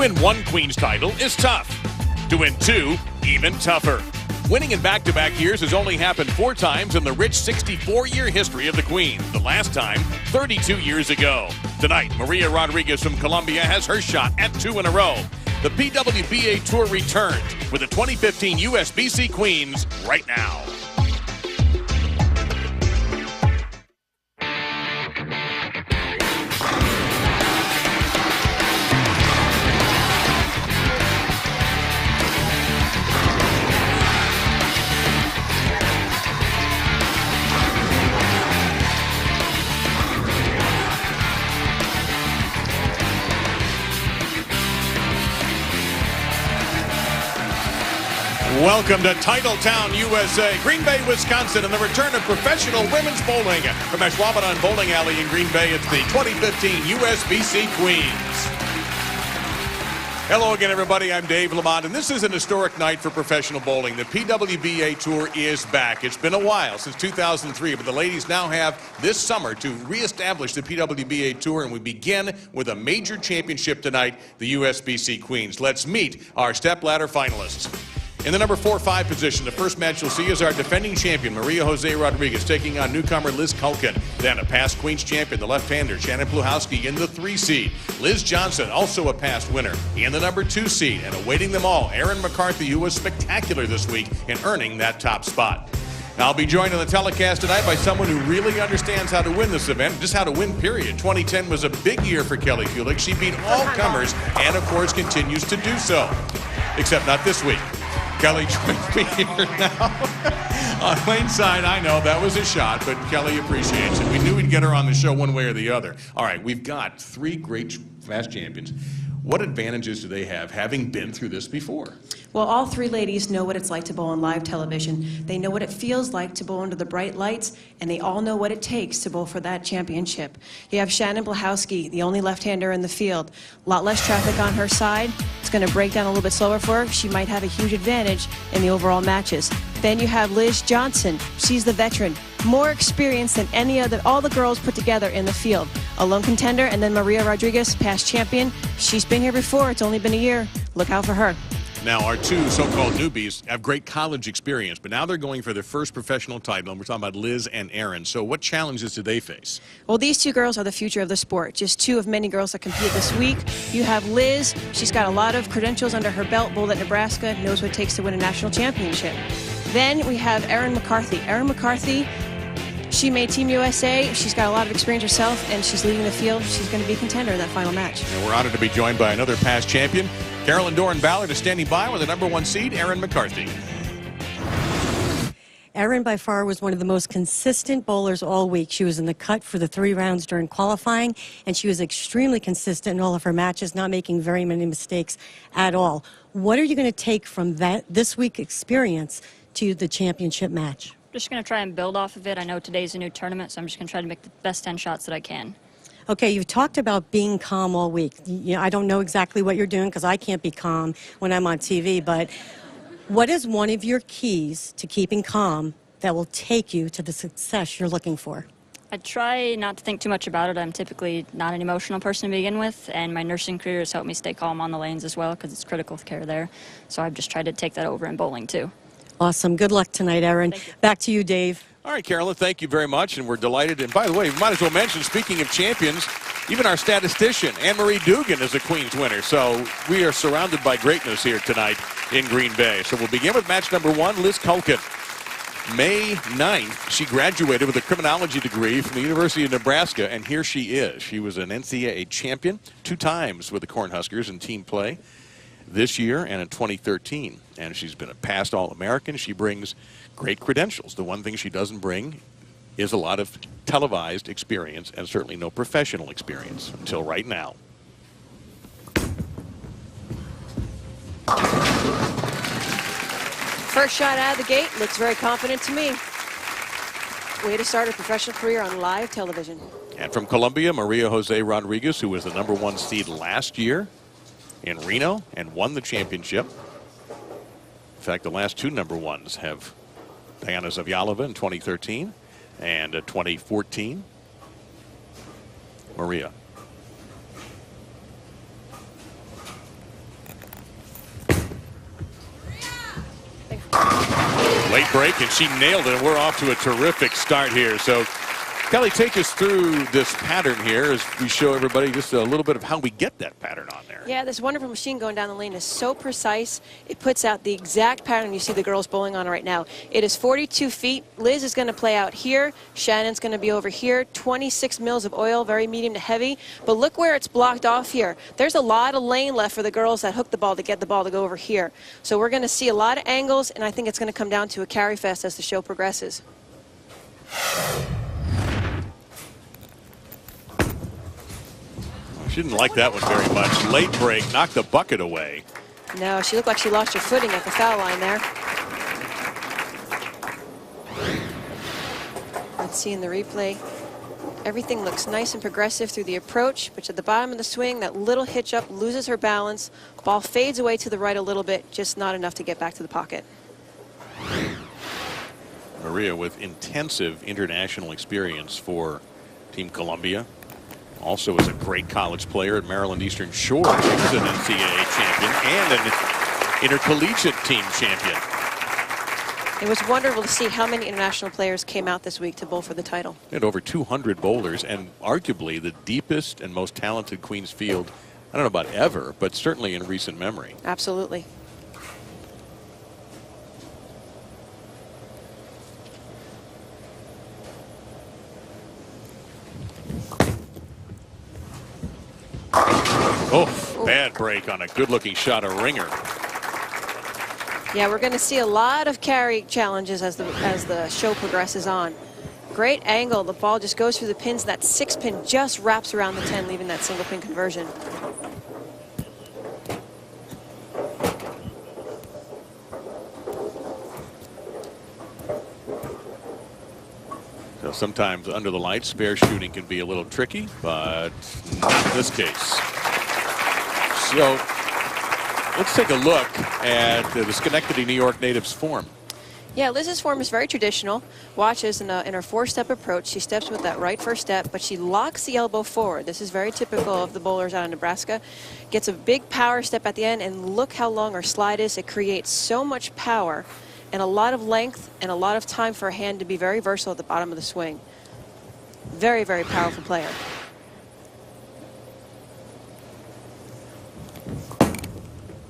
win one Queens title is tough. To win two, even tougher. Winning in back-to-back years has only happened 4 times in the rich 64-year history of the Queens. The last time, 32 years ago. Tonight, Maria Rodriguez from Colombia has her shot at 2 in a row. The PWBA Tour returns with the 2015 USBC Queens right now. Welcome to Titletown, USA, Green Bay, Wisconsin, and the return of professional women's bowling. From Ashwaubenon Bowling Alley in Green Bay, it's the 2015 USBC Queens. Hello again, everybody. I'm Dave Lamont, and this is an historic night for professional bowling. The PWBA Tour is back. It's been a while, since 2003, but the ladies now have this summer to reestablish the PWBA Tour, and we begin with a major championship tonight, the USBC Queens. Let's meet our stepladder finalists. In the number 4-5 position, the first match you'll see is our defending champion, Maria Jose Rodriguez, taking on newcomer Liz Kuhlkin. Then a past Queens champion, the left-hander, Shannon Pluhowsky, in the 3 seed. Liz Johnson, also a past winner, in the number 2 seed. And awaiting them all, Erin McCarthy, who was spectacular this week in earning that top spot. Now, I'll be joined on the telecast tonight by someone who really understands how to win this event, just how to win, period. 2010 was a big year for Kelly Kuhlkin. She beat all comers and, of course, continues to do so. Except not this week. Kelly joins me here now. On Lane's side, I know that was a shot, but Kelly appreciates it. We knew we'd get her on the show one way or the other. All right, we've got 3 great fast champions. What advantages do they have, having been through this before? Well, all 3 ladies know what it's like to bowl on live television. They know what it feels like to bowl under the bright lights, and they all know what it takes to bowl for that championship. You have Shannon Pluhowsky, the only left-hander in the field. A lot less traffic on her side. It's going to break down a little bit slower for her. She might have a huge advantage in the overall matches. Then you have Liz Johnson. She's the veteran. More experience than all the girls put together in the field. A lone contender, and then Maria Rodriguez, past champion. She's been here before. It's only been a year. Look out for her. Now, our 2 so-called newbies have great college experience, but now they're going for their first professional title, and we're talking about Liz and Erin. So what challenges do they face? Well, these 2 girls are the future of the sport. Just 2 of many girls that compete this week. You have Liz. She's got a lot of credentials under her belt, bowled at Nebraska, knows what it takes to win a national championship. Then we have Erin McCarthy. Erin McCarthy, she made Team USA. She's got a lot of experience herself, and she's leading the field. She's going to be a contender in that final match. And we're honored to be joined by another past champion. Carolyn Doran-Ballard is standing by with the number 1 seed, Erin McCarthy. Erin, by far, was one of the most consistent bowlers all week. She was in the cut for the 3 rounds during qualifying, and she was extremely consistent in all of her matches, not making very many mistakes at all. What are you going to take from this week's experience to the championship match? Just going to try and build off of it. I know today's a new tournament, so I'm just going to try to make the best 10 shots that I can. Okay, you've talked about being calm all week. I don't know exactly what you're doing because I can't be calm when I'm on TV, but what is one of your keys to keeping calm that will take you to the success you're looking for? I try not to think too much about it. I'm typically not an emotional person to begin with, and my nursing career has helped me stay calm on the lanes as well because it's critical care there. So I've just tried to take that over in bowling too. Awesome. Good luck tonight, Erin. Back to you, Dave. All right, Carolyn, thank you very much, and we're delighted. And by the way, we might as well mention, speaking of champions, even our statistician, Anne-Marie Dugan, is a Queens winner. So we are surrounded by greatness here tonight in Green Bay. So we'll begin with match number 1, Liz Kuhlkin. May 9th, she graduated with a criminology degree from the University of Nebraska, and here she is. She was an NCAA champion 2 times with the Cornhuskers in team play this year and in 2013. And she's been a past All-American. She brings great credentials. The one thing she doesn't bring is a lot of televised experience and certainly no professional experience until right now. First shot out of the gate looks very confident to me. Way to start a professional career on live television. And from Colombia, Maria Jose Rodriguez, who was the number 1 seed last year in Reno and won the championship. In fact, the last 2 number 1s have Diana Zavjalova in 2013 and 2014. Maria. Late break, and she nailed it. We're off to a terrific start here. So, Kelly, take us through this pattern here as we show everybody just a little bit of how we get that pattern on there. Yeah, this wonderful machine going down the lane is so precise. It puts out the exact pattern you see the girls bowling on right now. It is 42 feet. Liz is going to play out here. Shannon's going to be over here. 26 mils of oil, very medium to heavy. But look where it's blocked off here. There's a lot of lane left for the girls that hook the ball to get the ball to go over here. So we're going to see a lot of angles, and I think it's going to come down to a carry fest as the show progresses. She didn't like that one very much. Late break, knocked the bucket away. No, she looked like she lost her footing at the foul line there. Let's see in the replay. Everything looks nice and progressive through the approach, but at the bottom of the swing, that little hitch up loses her balance. Ball fades away to the right a little bit, just not enough to get back to the pocket. Maria with intensive international experience for Team Columbia. Also is a great college player at Maryland Eastern Shore. She was an NCAA champion and an intercollegiate team champion. It was wonderful to see how many international players came out this week to bowl for the title. And over 200 bowlers, and arguably the deepest and most talented Queens field, I don't know about ever, but certainly in recent memory. Absolutely. Oh, bad break on a good-looking shot, a ringer. Yeah, we're going to see a lot of carry challenges as the show progresses on. Great angle. The ball just goes through the pins. That 6-pin just wraps around the 10, leaving that single pin conversion. So sometimes under the lights, spare shooting can be a little tricky, but not in this case. So let's take a look at the Schenectady, New York native's form. Yeah, Liz's form is very traditional. Watch as in her four-step approach. She steps with that right first step, but she locks the elbow forward. This is very typical of the bowlers out of Nebraska. Gets a big power step at the end, and look how long her slide is. It creates so much power and a lot of length and a lot of time for a hand to be very versatile at the bottom of the swing. Very, very powerful player.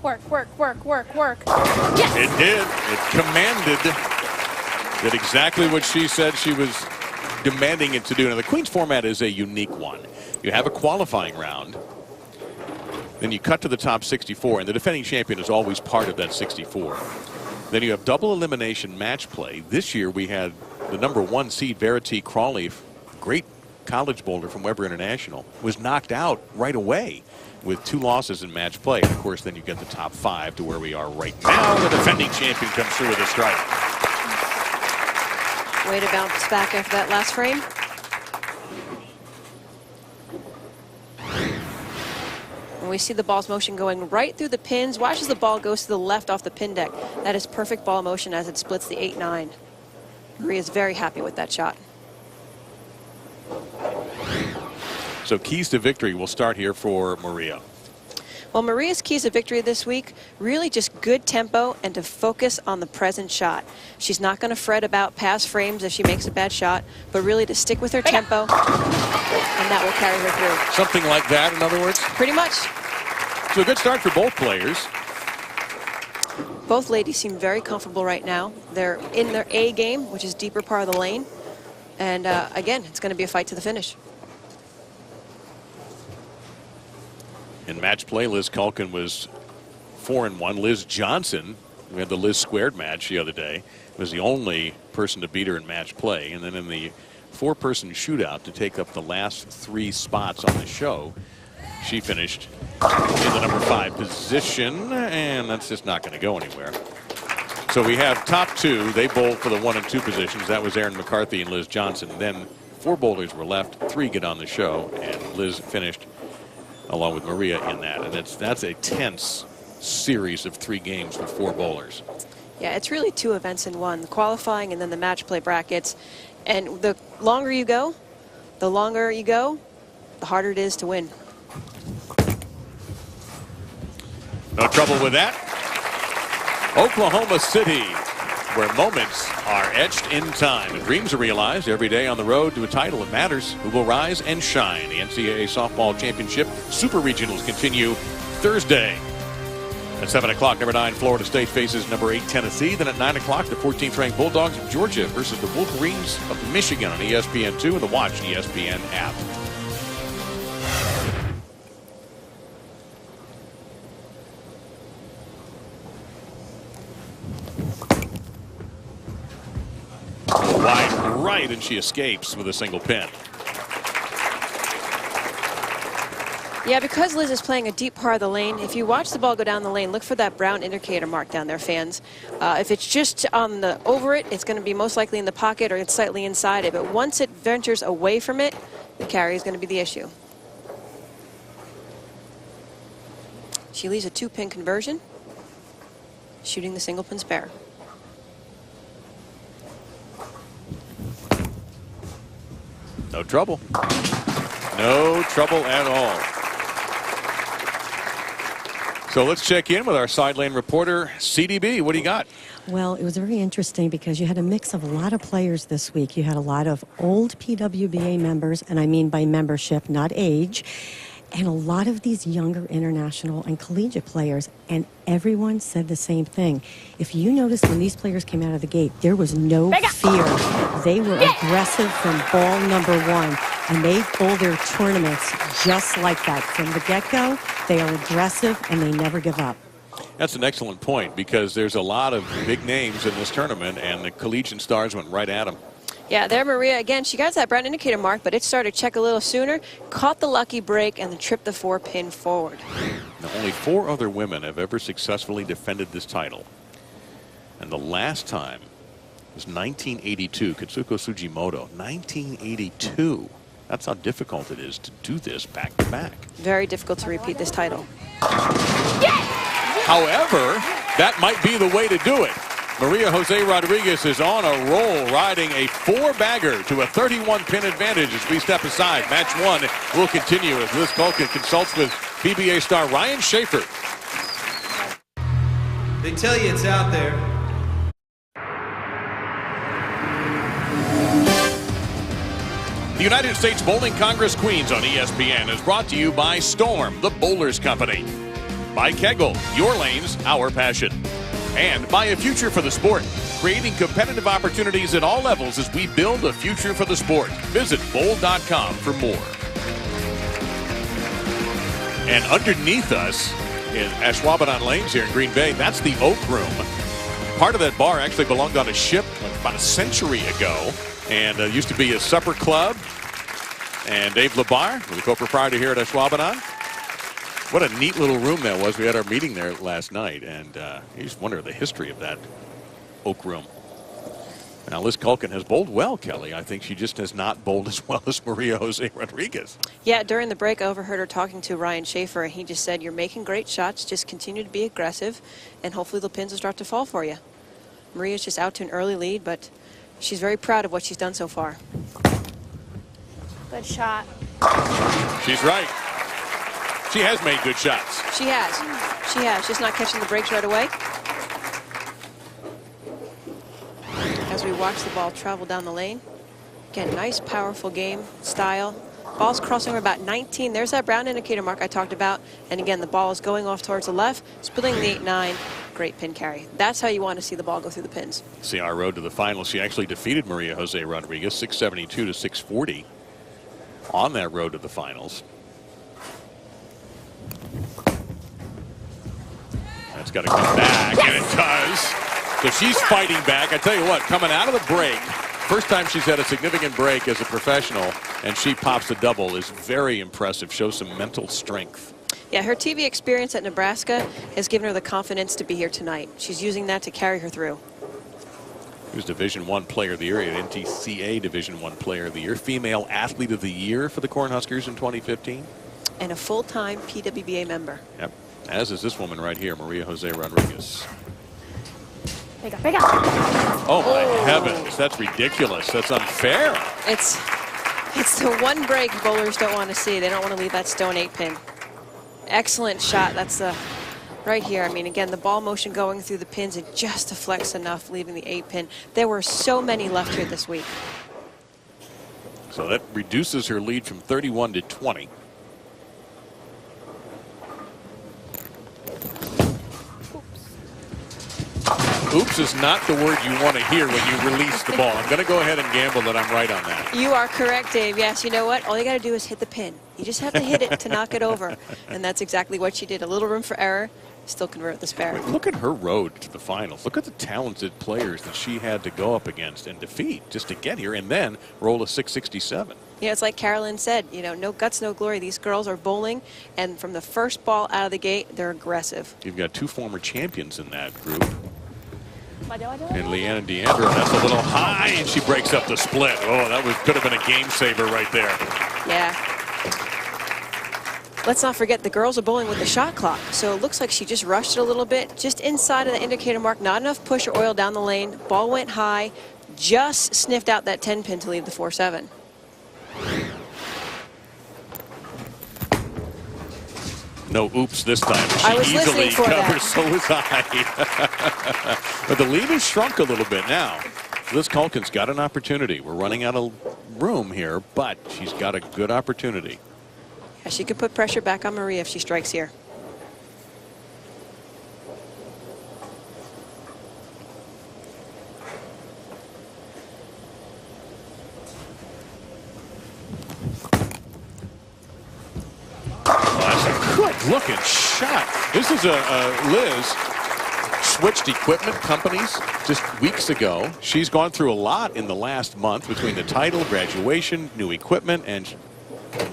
Work, work, work, work, work. Yes! It did. It commanded. Did exactly what she said she was demanding it to do. Now, the Queens format is a unique one. You have a qualifying round. Then you cut to the top 64, and the defending champion is always part of that 64. Then you have double elimination match play. This year we had the #1 seed, Verity Crawley, great college bowler from Weber International, was knocked out right away with 2 losses in match play. And of course, then you get the top 5 to where we are right now. The defending champion comes through with a strike. Way to bounce back after that last frame. And we see the ball's motion going right through the pins. Watch as the ball goes to the left off the pin deck. That is perfect ball motion as it splits the 8-9. Maria's very happy with that shot. So keys to victory will start here for Maria. Well, Maria's keys to victory this week, really just good tempo and to focus on the present shot. She's not going to fret about past frames if she makes a bad shot, but really to stick with her tempo, and that will carry her through. Something like that, in other words? Pretty much. So a good start for both players. Both ladies seem very comfortable right now. They're in their A game, which is deeper part of the lane. And again, it's going to be a fight to the finish. In match play, Liz Kuhlkin was 4-1. Liz Johnson, we had the Liz squared match the other day, was the only person to beat her in match play. And then in the 4-person shootout to take up the last 3 spots on the show, she finished in the #5 position, and that's just not going to go anywhere. So we have top 2. They bowled for the 1 and 2 positions. That was Erin McCarthy and Liz Johnson. Then 4 bowlers were left. 3 get on the show, and Liz finished along with Maria in that. And that's a tense series of 3 games for 4 bowlers. Yeah, it's really 2 events in one, the qualifying and then the match play brackets. And the longer you go, the harder it is to win. No trouble with that. Oklahoma City where moments are etched in time and dreams are realized every day on the road to a title. It matters who will rise and shine. The NCAA Softball Championship Super Regionals continue Thursday. At 7 o'clock, number 9 Florida State faces number 8 Tennessee. Then at 9 o'clock, the 14th ranked Bulldogs of Georgia versus the Wolverines of Michigan on ESPN2 and the Watch ESPN app. Wide right, and she escapes with a single pin. Yeah, because Liz is playing a deep part of the lane, if you watch the ball go down the lane, look for that brown indicator mark down there, fans. If it's just on the over it, it's going to be most likely in the pocket or it's slightly inside it. But once it ventures away from it, the carry is going to be the issue. She leaves a 2-pin conversion, shooting the single pin spare. No trouble. No trouble at all. So let's check in with our side lane reporter, CDB. What do you got? Well, it was very interesting because you had a mix of a lot of players this week. You had a lot of old PWBA members, and I mean by membership, not age, and a lot of these younger international and collegiate players, and everyone said the same thing. If you notice, when these players came out of the gate, there was no fear. They were aggressive from ball number 1, and they bowled their tournaments just like that. From the get-go, they are aggressive, and they never give up. That's an excellent point because there's a lot of big names in this tournament, and the collegiate stars went right at them. Yeah, there Maria again. She got that brown indicator mark, but it started to check a little sooner, caught the lucky break, and then tripped the 4-pin forward. Now, only 4 other women have ever successfully defended this title. And the last time was 1982, Katsuko Sugimoto. 1982. That's how difficult it is to do this back to back. Very difficult to repeat this title. However, that might be the way to do it. Maria Jose Rodriguez is on a roll, riding a 4-bagger to a 31-pin advantage as we step aside. Match 1 will continue as Liz Kuhlkin consults with PBA star Ryan Schaefer. They tell you it's out there. The United States Bowling Congress Queens on ESPN is brought to you by Storm, the Bowlers Company. By Kegel, your lanes, our passion. And by A Future for the Sport, creating competitive opportunities at all levels as we build a future for the sport. Visit bowl.com for more. And underneath us in Ashwaubenon Lanes here in Green Bay, that's the Oak Room. Part of that bar actually belonged on a ship about a century ago and used to be a supper club. And Dave LeBar, the co-proprietor here at Ashwaubenon. What a neat little room that was. We had our meeting there last night, and you just wonder the history of that Oak Room. Now, Liz Kuhlkin has bowled well, Kelly. I think she just has not bowled as well as Maria Jose Rodriguez. Yeah, during the break, I overheard her talking to Ryan Schaefer, and he just said, you're making great shots. Just continue to be aggressive, and hopefully the pins will start to fall for you. Maria's just out to an early lead, but she's very proud of what she's done so far. Good shot. She's right. She has made good shots. She has. She has. Just not catching the breaks right away. As we watch the ball travel down the lane. Again, nice, powerful game style. Ball's crossing over about 19. There's that brown indicator mark I talked about. And again, the ball is going off towards the left, splitting the 8-9. Great pin carry. That's how you want to see the ball go through the pins. See our road to the finals. She actually defeated Maria Jose Rodriguez 672 to 640 on that road to the finals. That's got to come back, and it does. So she's fighting back. I tell you what, coming out of the break, first time she's had a significant break as a professional, and she pops a double is very impressive. Shows some mental strength. Yeah, her TV experience at Nebraska has given her the confidence to be here tonight. She's using that to carry her through. She was Division I Player of the Year, an NTCA Division I Player of the Year, Female Athlete of the Year for the Cornhuskers in 2015. And a full-time PWBA member. Yep, as is this woman right here, Maria Jose Rodriguez. Big up. Oh, my heavens, that's ridiculous. That's unfair. It's the one break bowlers don't want to see. They don't want to leave that stone 8-pin. Excellent shot. That's the Right here. I mean, again, the ball motion going through the pins, it just deflects enough, leaving the 8-pin. There were so many left here this week. So that reduces her lead from 31 to 20. Oops is not the word you want to hear when you release the ball. I'm going to go ahead and gamble that I'm right on that. You are correct, Dave. Yes, you know what? All you got to do is hit the pin. You just have to hit it to knock it over. And that's exactly what she did. A little room for error, still convert the spare. Look at her road to the finals. Look at the talented players that she had to go up against and defeat just to get here and then roll a 667. Yeah, it's like Carolyn said, you know, no guts, no glory. These girls are bowling, and from the first ball out of the gate, they're aggressive. You've got 2 former champions in that group. And Leanne and Deandra, that's a little high, and she breaks up the split. Oh, that could have been a game saver right there. Yeah. Let's not forget the girls are bowling with the shot clock, so it looks like she just rushed it a little bit, just inside of the indicator mark, not enough push or oil down the lane. Ball went high, just sniffed out that 10-pin to leave the 4-7. No oops this time. I was She listening easily for covers, that. so was I. But the lead has shrunk a little bit now. Liz Kuhlkin's got an opportunity. We're running out of room here, but she's got a good opportunity. Yeah, she could put pressure back on Maria if she strikes here. Good-looking shot. This is Liz switched equipment companies just weeks ago. She's gone through a lot in the last month between the title, graduation, new equipment, and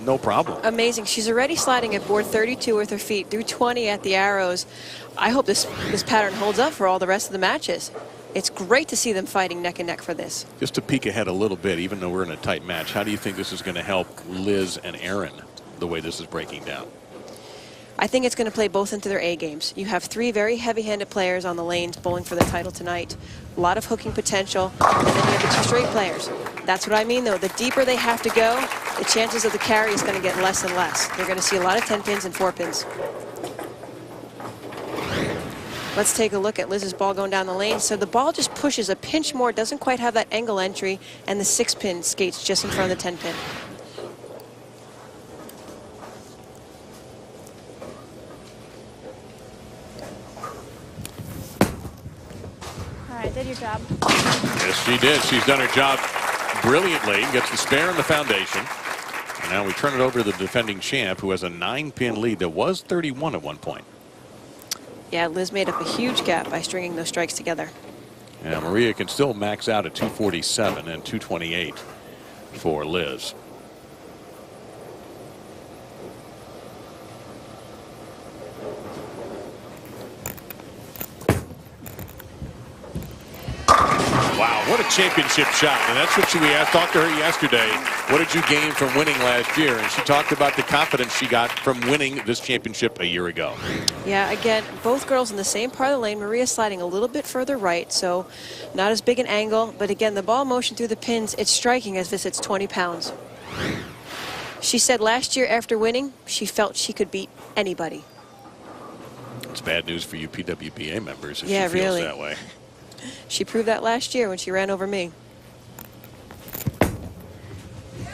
no problem. Amazing. She's already sliding at board 32 with her feet, through 20 at the arrows. I hope this pattern holds up for all the rest of the matches. It's great to see them fighting neck and neck for this. Just to peek ahead a little bit, even though we're in a tight match, how do you think this is going to help Liz and Erin, the way this is breaking down? I think it's going to play both into their A games. You have 3 very heavy-handed players on the lanes bowling for the title tonight. A lot of hooking potential, and then you have the 2 straight players. That's what I mean, though. The deeper they have to go, the chances of the carry is going to get less and less. They're going to see a lot of 10 pins and 4 pins. Let's take a look at Liz's ball going down the lane. So the ball just pushes a pinch more, doesn't quite have that angle entry, and the 6-pin skates just in front of the 10-pin. Did your job. Yes, she did. She's done her job brilliantly. Gets the spare in the foundation. And now we turn it over to the defending champ, who has a 9-pin lead that was 31 at one point. Yeah, Liz made up a huge gap by stringing those strikes together. Yeah, Maria can still max out at 247 and 228 for Liz. Wow, what a championship shot. And that's what I talked to her yesterday. What did you gain from winning last year? And she talked about the confidence she got from winning this championship a year ago. Yeah, again, both girls in the same part of the lane. Maria sliding a little bit further right, so not as big an angle. But again, the ball motion through the pins, it's striking as if it's 20 pounds. She said last year after winning, she felt she could beat anybody. It's bad news for you PWBA members if Yeah, she feels really. that way. She proved that last year when she ran over me.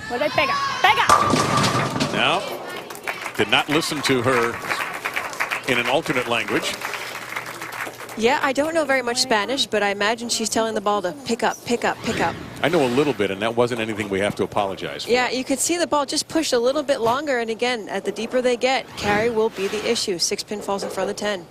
Pega. Now, did not listen to her in an alternate language. Yeah, I don't know very much Spanish, but I imagine she's telling the ball to pick up, pick up, pick up. I know a little bit, and that wasn't anything we have to apologize for. Yeah, you could see the ball just pushed a little bit longer, and again, at the deeper they get, carry will be the issue. 6-pin falls in front of the 10.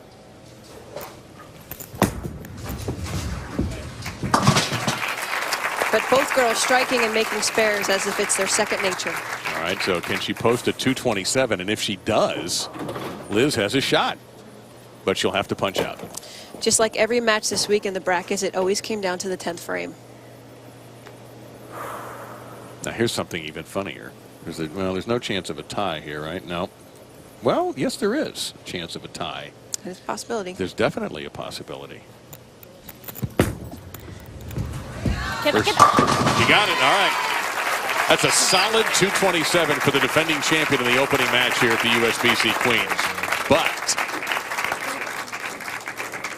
But both girls striking and making spares as if it's their second nature. All right, so can she post a 227? And if she does, Liz has a shot. But she'll have to punch out. Just like every match this week in the brackets, it always came down to the 10th frame. Now, here's something even funnier. There's no chance of a tie here, right? No. Well, yes, there is a chance of a tie. There's a possibility. There's definitely a possibility. Get it. You got it. All right. That's a solid 227 for the defending champion in the opening match here at the USBC Queens. But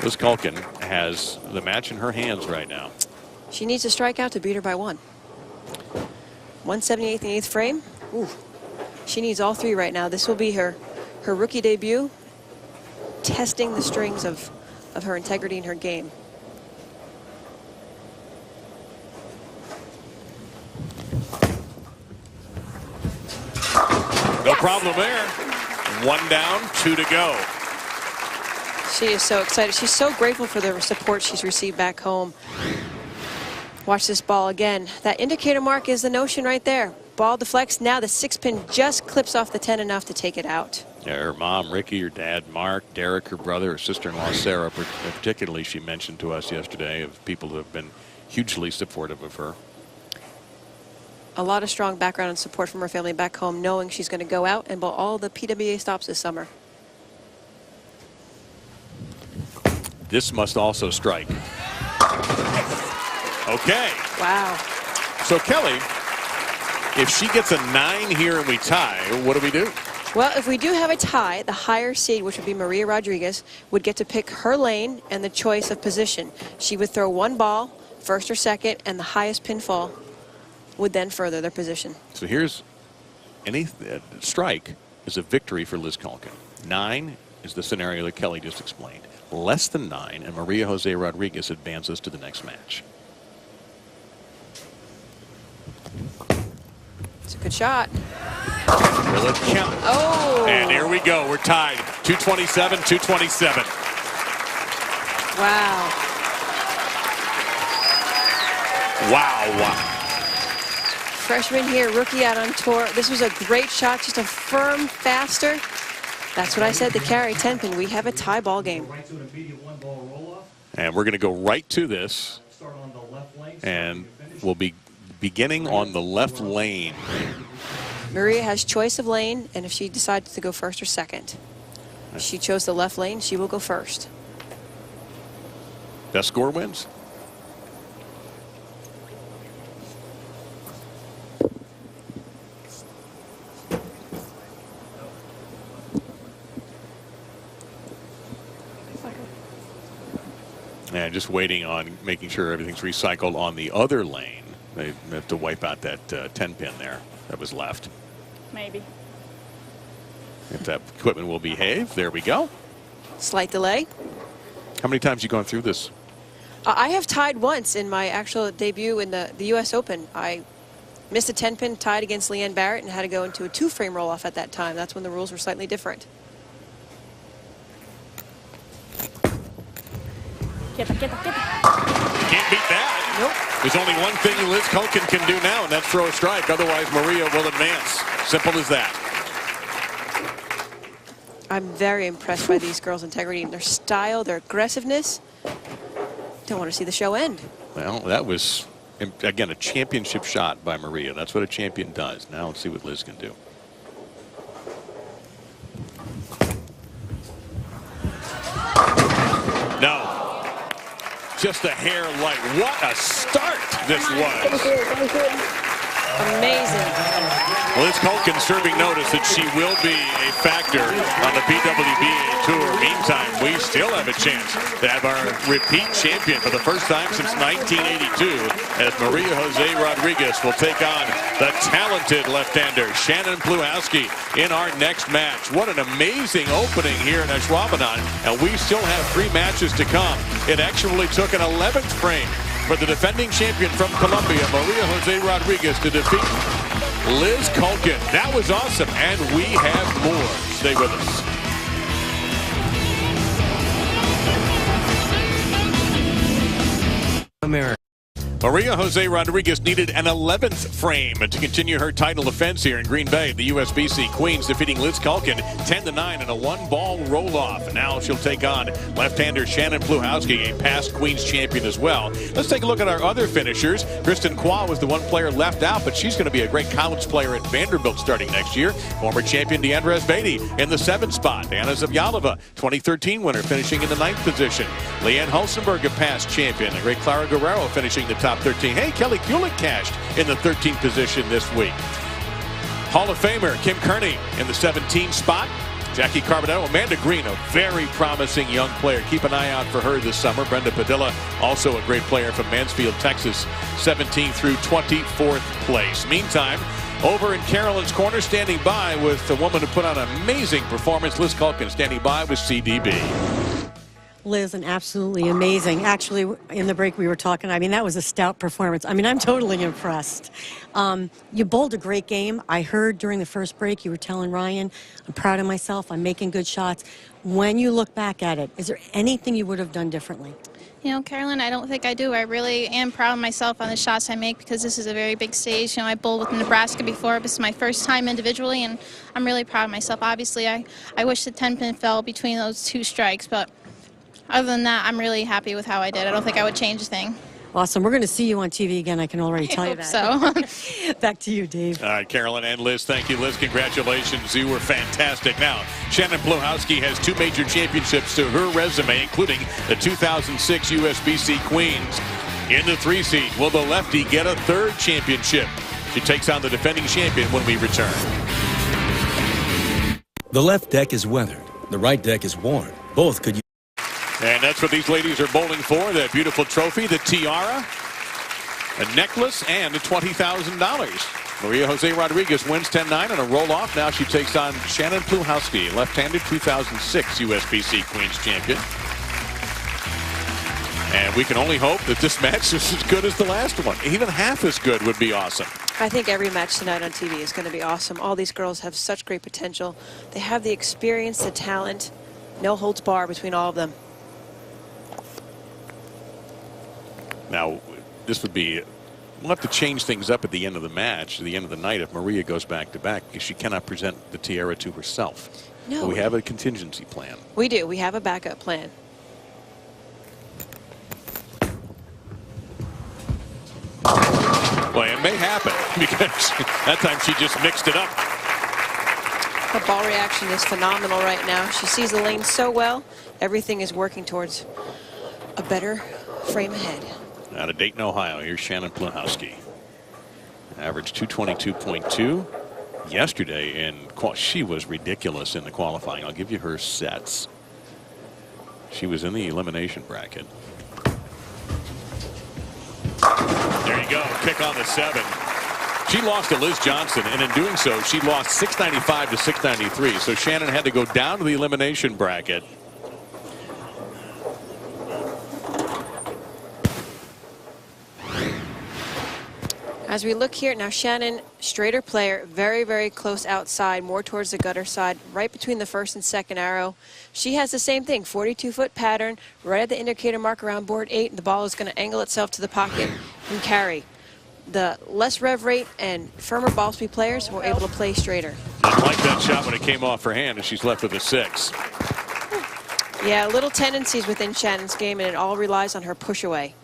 Liz Kuhlkin has the match in her hands right now. She needs a strikeout to beat her by 1. 178th and 8th frame. Ooh. She needs all 3 right now. This will be her rookie debut, testing the strings of her integrity in her game. No problem there. 1 down, 2 to go. She is so excited. She's so grateful for the support she's received back home. Watch this ball again. That indicator mark is the notion right there. Ball deflects. Now the 6-pin just clips off the 10 enough to take it out. Yeah, her mom, Ricky, her dad, Mark, Derek, her brother, her sister-in-law, Sarah, particularly, she mentioned to us yesterday of people who have been hugely supportive of her. A lot of strong background and support from her family back home, knowing she's going to go out and bowl all the PWA stops this summer. This must also strike. Okay. Wow. So Kelly, if she gets a 9 here and we tie, what do we do? Well, if we do have a tie, the higher seed, which would be Maria Rodriguez, would get to pick her lane and the choice of position. She would throw 1 ball, first or second, and the highest pinfall would then further their position. So here's any strike is a victory for Liz Kuhlkin. 9 is the scenario that Kelly just explained. Less than 9, and Maria Jose Rodriguez advances to the next match. It's a good shot. Will it count? Oh! And here we go. We're tied. 227, 227. Wow. Wow. Freshman here, rookie out on tour. This was a great shot, just a firm, faster. That's what I said, the carry 10-pin. We have a tie ball game. And we're going to go right to this. And we'll be beginning on the left lane. Maria has choice of lane, and if she decides to go first or second. If she chose the left lane, she will go first. Best score wins. And just waiting on making sure everything's recycled on the other lane. They have to wipe out that 10-pin there that was left. Maybe. If that equipment will behave. There we go. Slight delay. How many times have you gone through this? I have tied once in my actual debut in the U.S. Open. I missed a 10-pin, tied against Leanne Barrett, and had to go into a 2-frame roll-off at that time. That's when the rules were slightly different. Can't beat that. Nope. There's only one thing Liz Kuhlkin can do now, and that's throw a strike. Otherwise, Maria will advance. Simple as that. I'm very impressed by these girls' integrity and their style, their aggressiveness. Don't want to see the show end. Well, that was, again, a championship shot by Maria. That's what a champion does. Now let's see what Liz can do. No. Just a hair light. What a start this was. Amazing. Liz Kuhlkin serving notice that she will be a factor on the PWBA Tour. Meantime, we still have a chance to have our repeat champion for the first time since 1982 as Maria Jose Rodriguez will take on the talented left-hander Shannon Pluhowsky in our next match. What an amazing opening here in Ashwaubenon, and we still have 3 matches to come. It actually took an 11th frame for the defending champion from Colombia, Maria Jose Rodriguez, to defeat Liz Kuhlkin. That was awesome, and we have more. Stay with us. America. Maria Jose Rodriguez needed an 11th frame to continue her title defense here in Green Bay. The USBC Queens defeating Liz Kuhlkin 10-9 in a 1-ball roll-off. Now she'll take on left-hander Shannon Pluhowsky, a past Queens champion as well. Let's take a look at our other finishers. Kristen Kwa was the one player left out, but she's going to be a great college player at Vanderbilt starting next year. Former champion Deandra Beatty in the 7th spot. Anna Zavyalova, 2013 winner, finishing in the 9th position. Leanne Hulsenberg, a past champion. The great Clara Guerrero finishing the top 13. Hey, Kelly Kuhlkin cashed in the 13th position this week. Hall of Famer Kim Kearney in the 17th spot. Jackie Carbonell, Amanda Green, a very promising young player. Keep an eye out for her this summer. Brenda Padilla, also a great player from Mansfield, Texas, 17th through 24th place. Meantime, over in Carolyn's corner, standing by with the woman who put on an amazing performance, Liz Kuhlkin, standing by with CDB. Liz, and absolutely amazing. Actually, in the break we were talking, I mean, that was a stout performance. I mean, I'm totally impressed. You bowled a great game. I heard during the first break you were telling Ryan, I'm proud of myself, I'm making good shots. When you look back at it, is there anything you would have done differently? You know, Carolyn, I don't think I do. I really am proud of myself on the shots I make because this is a very big stage. You know, I bowled with Nebraska before. This is my first time individually, and I'm really proud of myself. Obviously, I wish the 10-pin fell between those two strikes, but other than that, I'm really happy with how I did. I don't think I would change a thing. Awesome. We're going to see you on TV again. I can already tell you that. So. Back to you, Dave. All right, Carolyn and Liz, thank you. Liz, congratulations. You were fantastic. Now, Shannon Pluhowsky has 2 major championships to her resume, including the 2006 USBC Queens. In the 3 seed, will the lefty get a 3rd championship? She takes on the defending champion when we return. The left deck is weathered. The right deck is worn. Both could use. And that's what these ladies are bowling for, that beautiful trophy, the tiara, a necklace, and $20,000. Maria Jose Rodriguez wins 10-9 on a roll-off. Now she takes on Shannon Pluhowsky, left-handed 2006 USBC Queens champion. And we can only hope that this match is as good as the last one. Even half as good would be awesome. I think every match tonight on TV is going to be awesome. All these girls have such great potential. They have the experience, the talent, no holds bar between all of them. Now, this would be, we'll have to change things up at the end of the match, at the end of the night, if Maria goes back-to-back, because she cannot present the tiara to herself. No. But we have a contingency plan. We do. We have a backup plan. Well, it may happen, because that time she just mixed it up. Her ball reaction is phenomenal right now. She sees the lane so well. Everything is working towards a better frame ahead. Out of Dayton, Ohio, here's Shannon Pluhowsky. Average 222.2 yesterday, and she was ridiculous in the qualifying. I'll give you her sets. She was in the elimination bracket. There you go, kick on the 7. She lost to Liz Johnson, and in doing so, she lost 695 to 693. So Shannon had to go down to the elimination bracket. As we look here, now Shannon, straighter player, very, very close outside, more towards the gutter side, right between the 1st and 2nd arrow. She has the same thing, 42-foot pattern, right at the indicator mark around board 8, and the ball is going to angle itself to the pocket and carry. The less rev rate and firmer ball speed players were able to play straighter. Didn't like that shot when it came off her hand, and she's left with a 6. Yeah, little tendencies within Shannon's game, and it all relies on her push away.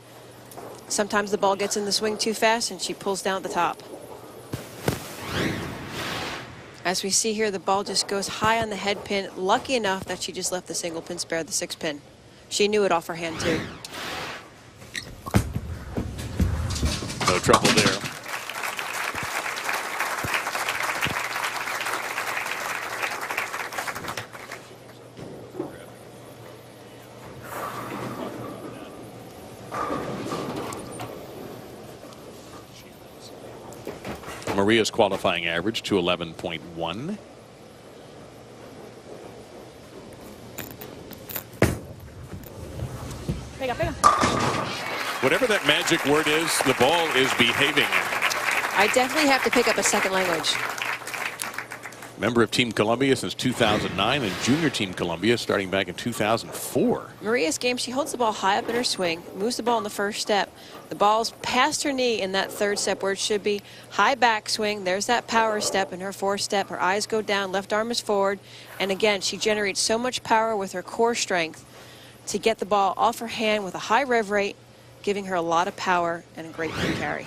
Sometimes the ball gets in the swing too fast and she pulls down at the top. As we see here, the ball just goes high on the head pin. Lucky enough that she just left the single pin spare, the 6 pin. She knew it off her hand too. No trouble there. Maria's qualifying average to 11.1. Whatever that magic word is, the ball is behaving. I definitely have to pick up a second language. Member of Team Columbia since 2009 and Junior Team Columbia starting back in 2004. Maria's game, she holds the ball high up in her swing, moves the ball in the 1st step. The ball's past her knee in that 3rd step where it should be. High backswing, there's that power step in her 4th step. Her eyes go down, left arm is forward. And again, she generates so much power with her core strength to get the ball off her hand with a high rev rate, giving her a lot of power and a great pin carry.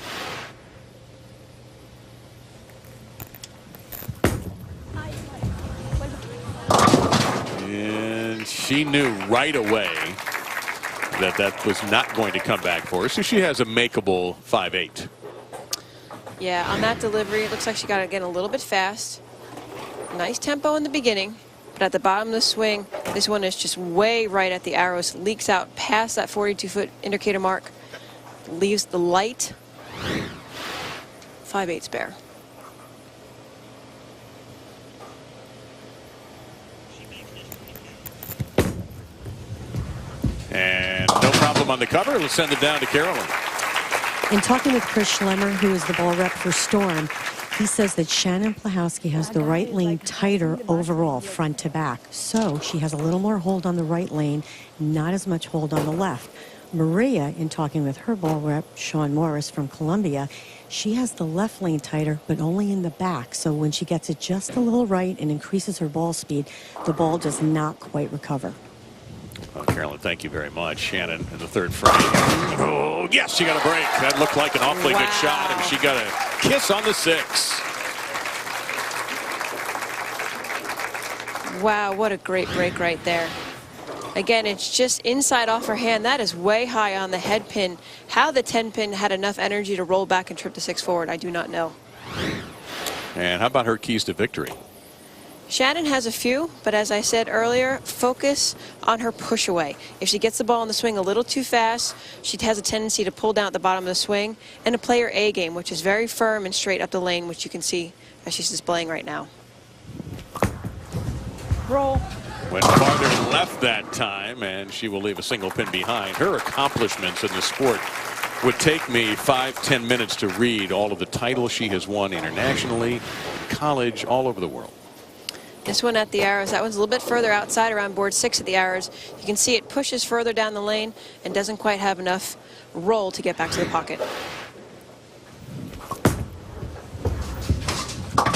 And she knew right away that that was not going to come back for her. So she has a makeable 5-8. Yeah, on that delivery, it looks like she got it again a little bit fast. Nice tempo in the beginning. but at the bottom of the swing, this one is just way right at the arrows, leaks out past that 42-foot indicator mark, leaves the light 5/8 spare. And no problem on the cover. Let's send it down to Carolyn. In talking with Chris Schlemmer, who is the ball rep for Storm, he says that Shannon Pluhowsky has the right lane tighter overall, front to back. So she has a little more hold on the right lane, not as much hold on the left. Maria, in talking with her ball rep, Sean Morris from Columbia, she has the left lane tighter, but only in the back. So when she gets it just a little right and increases her ball speed, the ball does not quite recover. Well, Carolyn, thank you very much. Shannon in the third frame. Oh, yes, she got a break. That looked like an awfully good shot, and she got a kiss on the 6. Wow, what a great break right there. Again, it's just inside off her hand. That is way high on the head pin. How the 10 pin had enough energy to roll back and trip the 6 forward, I do not know. And how about her keys to victory? Shannon has a few, but as I said earlier, focus on her push away. If she gets the ball in the swing a little too fast, she has a tendency to pull down at the bottom of the swing, and to play her A game, which is very firm and straight up the lane, which you can see as she's displaying right now. Roll. Went farther left that time, and she will leave a single pin behind. Her accomplishments in the sport would take me 5-10 minutes to read all of the titles she has won internationally, college, all over the world. This one at the arrows, that one's a little bit further outside around board 6 at the arrows. You can see it pushes further down the lane and doesn't quite have enough roll to get back to the pocket.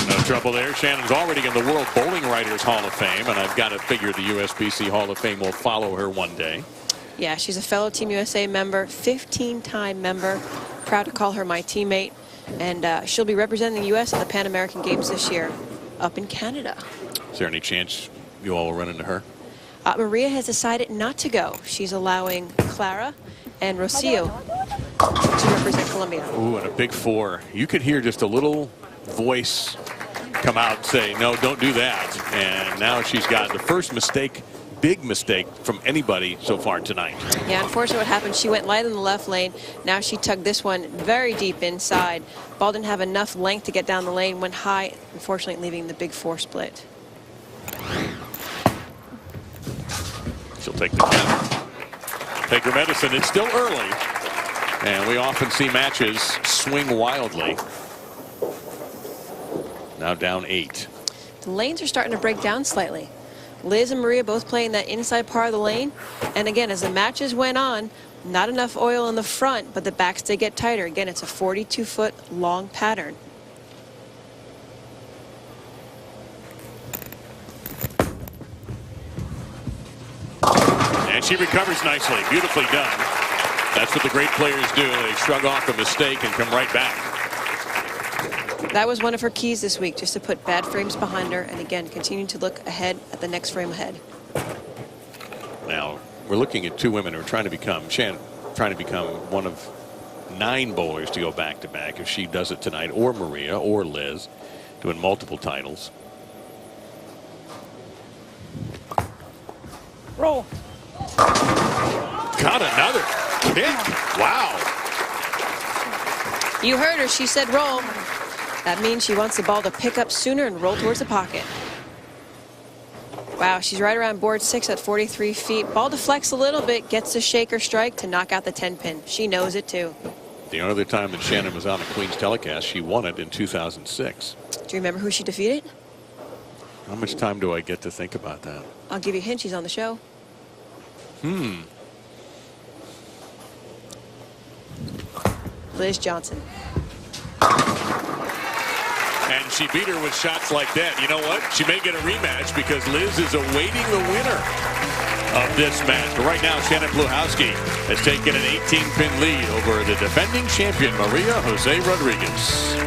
No trouble there. Shannon's already in the World Bowling Writers Hall of Fame, and I've got to figure the USBC Hall of Fame will follow her one day. Yeah, she's a fellow Team USA member, 15-time member. Proud to call her my teammate. And she'll be representing the U.S. at the Pan American Games this year up in Canada. Is there any chance you all will run into her? Maria has decided not to go. She's allowing Clara and Rocio to represent Colombia. Ooh, and a big 4. You could hear just a little voice come out and say, no, don't do that. And now she's got the first mistake, big mistake from anybody so far tonight. Yeah, unfortunately what happened, she went light in the left lane. Now she tugged this one very deep inside. Ball didn't have enough length to get down the lane, went high, unfortunately leaving the big 4 split. She'll take the 10. Take her medicine. It's still early, and we often see matches swing wildly. Now down 8. The lanes are starting to break down slightly. Liz and Maria both playing that inside part of the lane. And again, as the matches went on, not enough oil in the front, but the backs did get tighter. Again, it's a 42-foot long pattern. And she recovers nicely. Beautifully done. That's what the great players do. They shrug off a mistake and come right back. That was one of her keys this week, just to put bad frames behind her and again continue to look ahead at the next frame ahead. Now we're looking at 2 women who are trying to become Shannon, trying to become one of 9 bowlers to go back to back if she does it tonight, or Maria or Liz, doing multiple titles. Roll. Got another kick. Wow. You heard her, she said roll. That means she wants the ball to pick up sooner and roll towards the pocket. Wow, she's right around board 6 at 43 feet. Ball deflects a little bit, gets the shaker strike to knock out the 10 pin. She knows it too. The only other time that Shannon was on the Queens telecast, she won it in 2006. Do you remember who she defeated? How much time do I get to think about that? I'll give you a hint, she's on the show. Liz Johnson. And she beat her with shots like that. You know what? She may get a rematch because Liz is awaiting the winner of this match. But right now, Shannon Pluhowsky has taken an 18-pin lead over the defending champion, Maria Jose Rodriguez.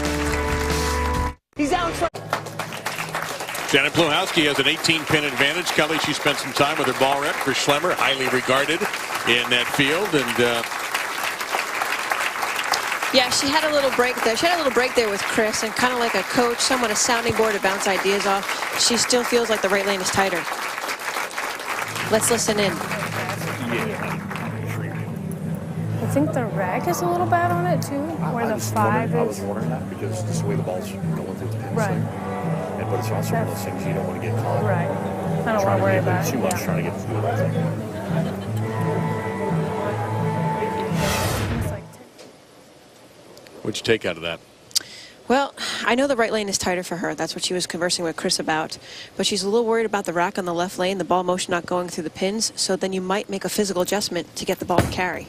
He's out in front. Shannon Pluhowsky has an 18-pin advantage. Kelly, she spent some time with her ball rep, Chris Schlemmer, highly regarded in that field. And Yeah, she had a little break there. She had a little break there with Chris, and kind of like a coach, someone a sounding board to bounce ideas off. She still feels like the right lane is tighter. Let's listen in. I think the rack is a little bad on it too, where the 5 I was is. wondering that because just the way the ball's going through the pins Right. there. And, but it's also one of those things you don't want to get caught. Right. I don't want to worry about it. Too much trying to get through that thing. What'd you take out of that? Well, I know the right lane is tighter for her. That's what she was conversing with Chris about. But she's a little worried about the rack on the left lane, the ball motion not going through the pins. So then you might make a physical adjustment to get the ball to carry.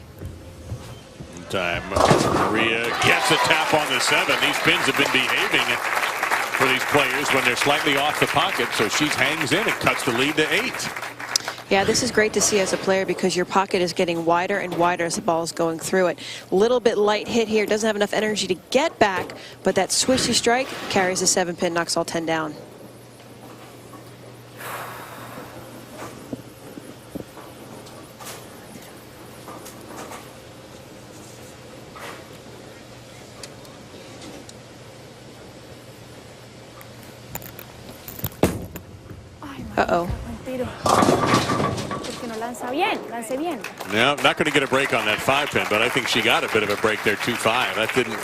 Time. Maria gets a tap on the 7. These pins have been behaving for these players when they're slightly off the pocket. So she hangs in and cuts the lead to 8. Yeah, this is great to see as a player because your pocket is getting wider and wider as the ball is going through it. A little bit light hit here, doesn't have enough energy to get back, but that swishy strike carries the 7 pin, knocks all 10 down. Uh-oh. No, not going to get a break on that 5 pin, but I think she got a bit of a break there, 2-5. That didn't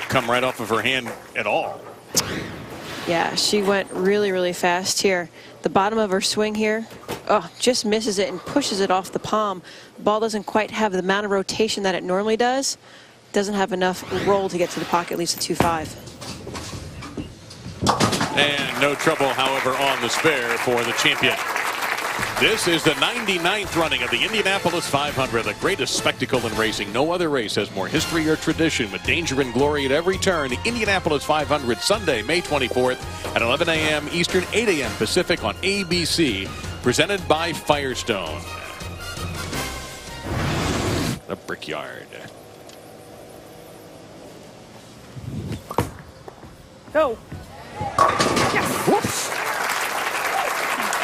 come right off of her hand at all. Yeah, she went really, really fast here. The bottom of her swing here, oh, just misses it and pushes it off the palm. The ball doesn't quite have the amount of rotation that it normally does. Doesn't have enough roll to get to the pocket, leads to 2-5. And no trouble, however, on the spare for the champion. This is the 99th running of the Indianapolis 500, the greatest spectacle in racing. No other race has more history or tradition with danger and glory at every turn. The Indianapolis 500, Sunday, May 24th at 11 a.m. Eastern, 8 a.m. Pacific on ABC, presented by Firestone. The Brickyard. Go. Whoops.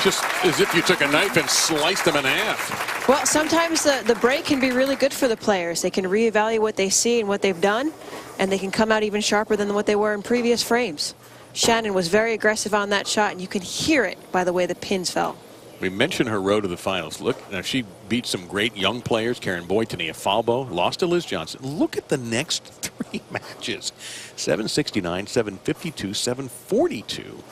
Just as if you took a knife and sliced them in half. Well, sometimes the break can be really good for the players. They can reevaluate what they see and what they've done, and they can come out even sharper than what they were in previous frames. Shannon was very aggressive on that shot, and you can hear it by the way the pins fell. We mentioned her road to the finals. Look, now she beat some great young players, Karen Boyd, Tania Falbo, lost to Liz Johnson. Look at the next 3 matches. 769, 752, 742.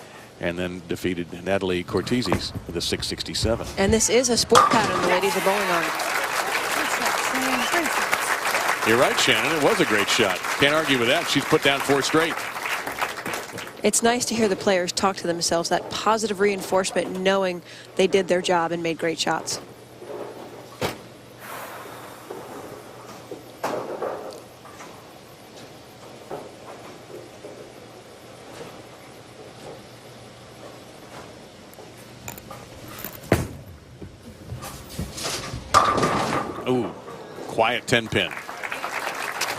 And then defeated Natalie Cortese with a 667. And this is a sport pattern the ladies are bowling on. You're right, Shannon. It was a great shot. Can't argue with that. She's put down 4 straight. It's nice to hear the players talk to themselves, that positive reinforcement, knowing they did their job and made great shots. Ooh, quiet 10 pin.